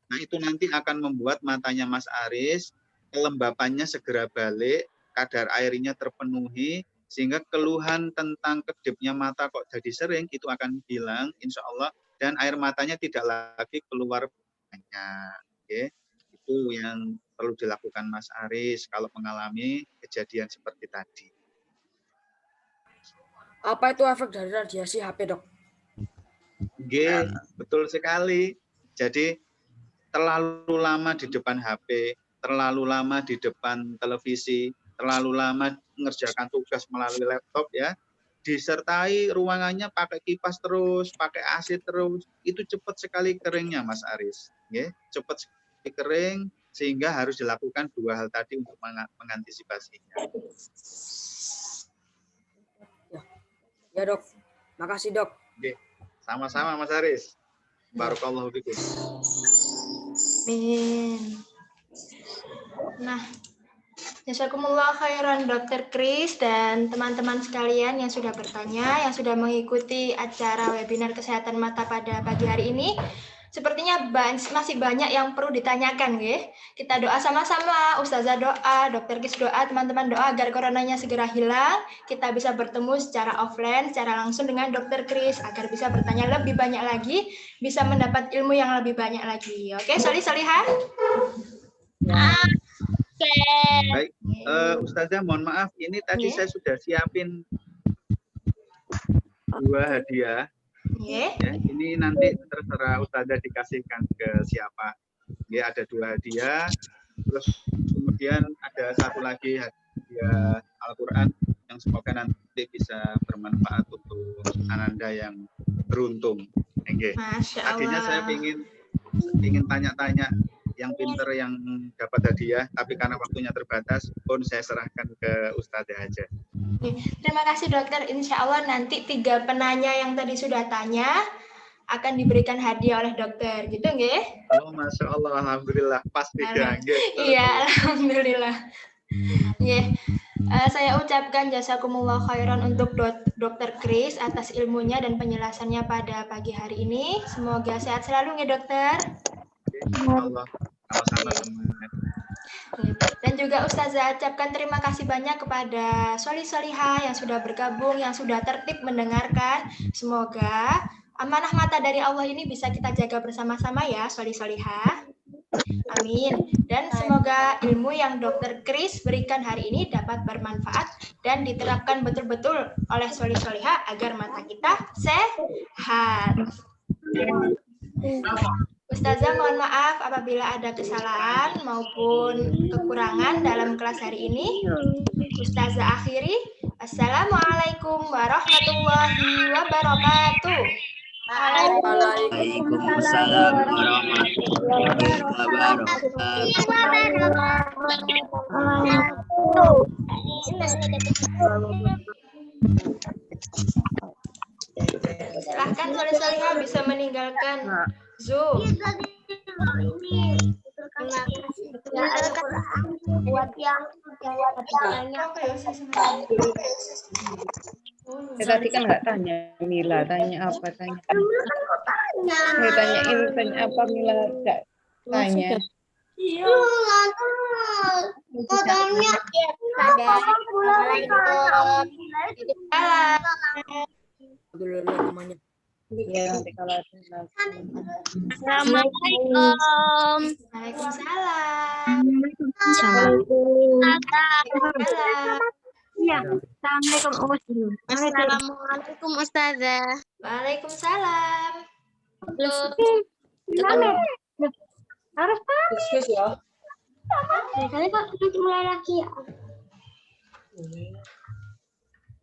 Nah, itu nanti akan membuat matanya Mas Aris, kelembapannya segera balik, kadar airnya terpenuhi, sehingga keluhan tentang kedipnya mata kok jadi sering, itu akan hilang, insya Allah dan air matanya tidak lagi keluar banyak. Oke. Itu yang perlu dilakukan Mas Aris kalau mengalami kejadian seperti tadi. Apa itu efek dari radiasi HP, Dok? Oke, betul sekali. Jadi terlalu lama di depan HP, terlalu lama di depan televisi, terlalu lama mengerjakan tugas melalui laptop ya, disertai ruangannya pakai kipas terus, pakai AC terus, itu cepat sekali keringnya Mas Aris. Ya, cepat sekali kering sehingga harus dilakukan dua hal tadi untuk mengantisipasinya. Ya, Dok. Makasih, Dok. Oke, sama-sama Mas Aris. Barakallahu fikum. Amin. Nah, jazakumullah khairan Dr. Kris dan teman-teman sekalian yang sudah bertanya, yang sudah mengikuti acara webinar kesehatan mata pada pagi hari ini. Sepertinya masih banyak yang perlu ditanyakan, nggih. Kita doa sama-sama, Ustazah doa, Dr. Kris doa, teman-teman doa agar coronanya segera hilang. Kita bisa bertemu secara offline, secara langsung dengan Dr. Kris agar bisa bertanya lebih banyak lagi, bisa mendapat ilmu yang lebih banyak lagi. Oke, solihah? Baik, Ustazah mohon maaf, ini tadi saya sudah siapin 2 hadiah. Ya, ini nanti terserah Ustazah dikasihkan ke siapa. Ya, ada 2 hadiah. Terus kemudian ada 1 lagi hadiah Al-Quran yang semoga nanti bisa bermanfaat untuk Ananda yang beruntung. Oke. Masya Allah. Tadinya saya ingin tanya-tanya yang pinter yang dapat hadiah, tapi karena waktunya terbatas, pun saya serahkan ke Ustazah aja. Terima kasih dokter. Insya Allah nanti 3 penanya yang tadi sudah tanya akan diberikan hadiah oleh dokter, gitu nggih? Oh, Masya Allah, Alhamdulillah, pas 3. Iya, Alhamdulillah. Saya ucapkan jazakumullah khairan untuk Dr. Kris atas ilmunya dan penjelasannya pada pagi hari ini. Semoga sehat selalu ya dokter. Allah, sama-sama semuanya. Dan juga Ustazah ucapkan terima kasih banyak kepada Solihah yang sudah bergabung, yang sudah tertib mendengarkan. Semoga amanah mata dari Allah ini bisa kita jaga bersama-sama ya, Solihah. Amin. Dan semoga ilmu yang Dr. Kris berikan hari ini dapat bermanfaat dan diterapkan betul-betul oleh Solihah agar mata kita sehat. Ustazah mohon maaf apabila ada kesalahan maupun kekurangan dalam kelas hari ini. Ustazah akhiri. Assalamualaikum warahmatullahi wabarakatuh. Waalaikumsalam warahmatullahi wabarakatuh. Silahkan Solihah bisa meninggalkan Zoom. Buat yang Tadi kan nggak tanya Mila, tanya apa? Tanya apa Mila nggak tanya. Iya. Fotonya Dulu namanya. Ya, nanti kalau ada Assalamualaikum. Waalaikumsalam. Ya. Assalamualaikum Ustazah. Waalaikumsalam. Harus Khusus ya. kali Pak kita mulai lagi ya.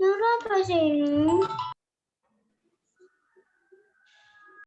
Apa sih?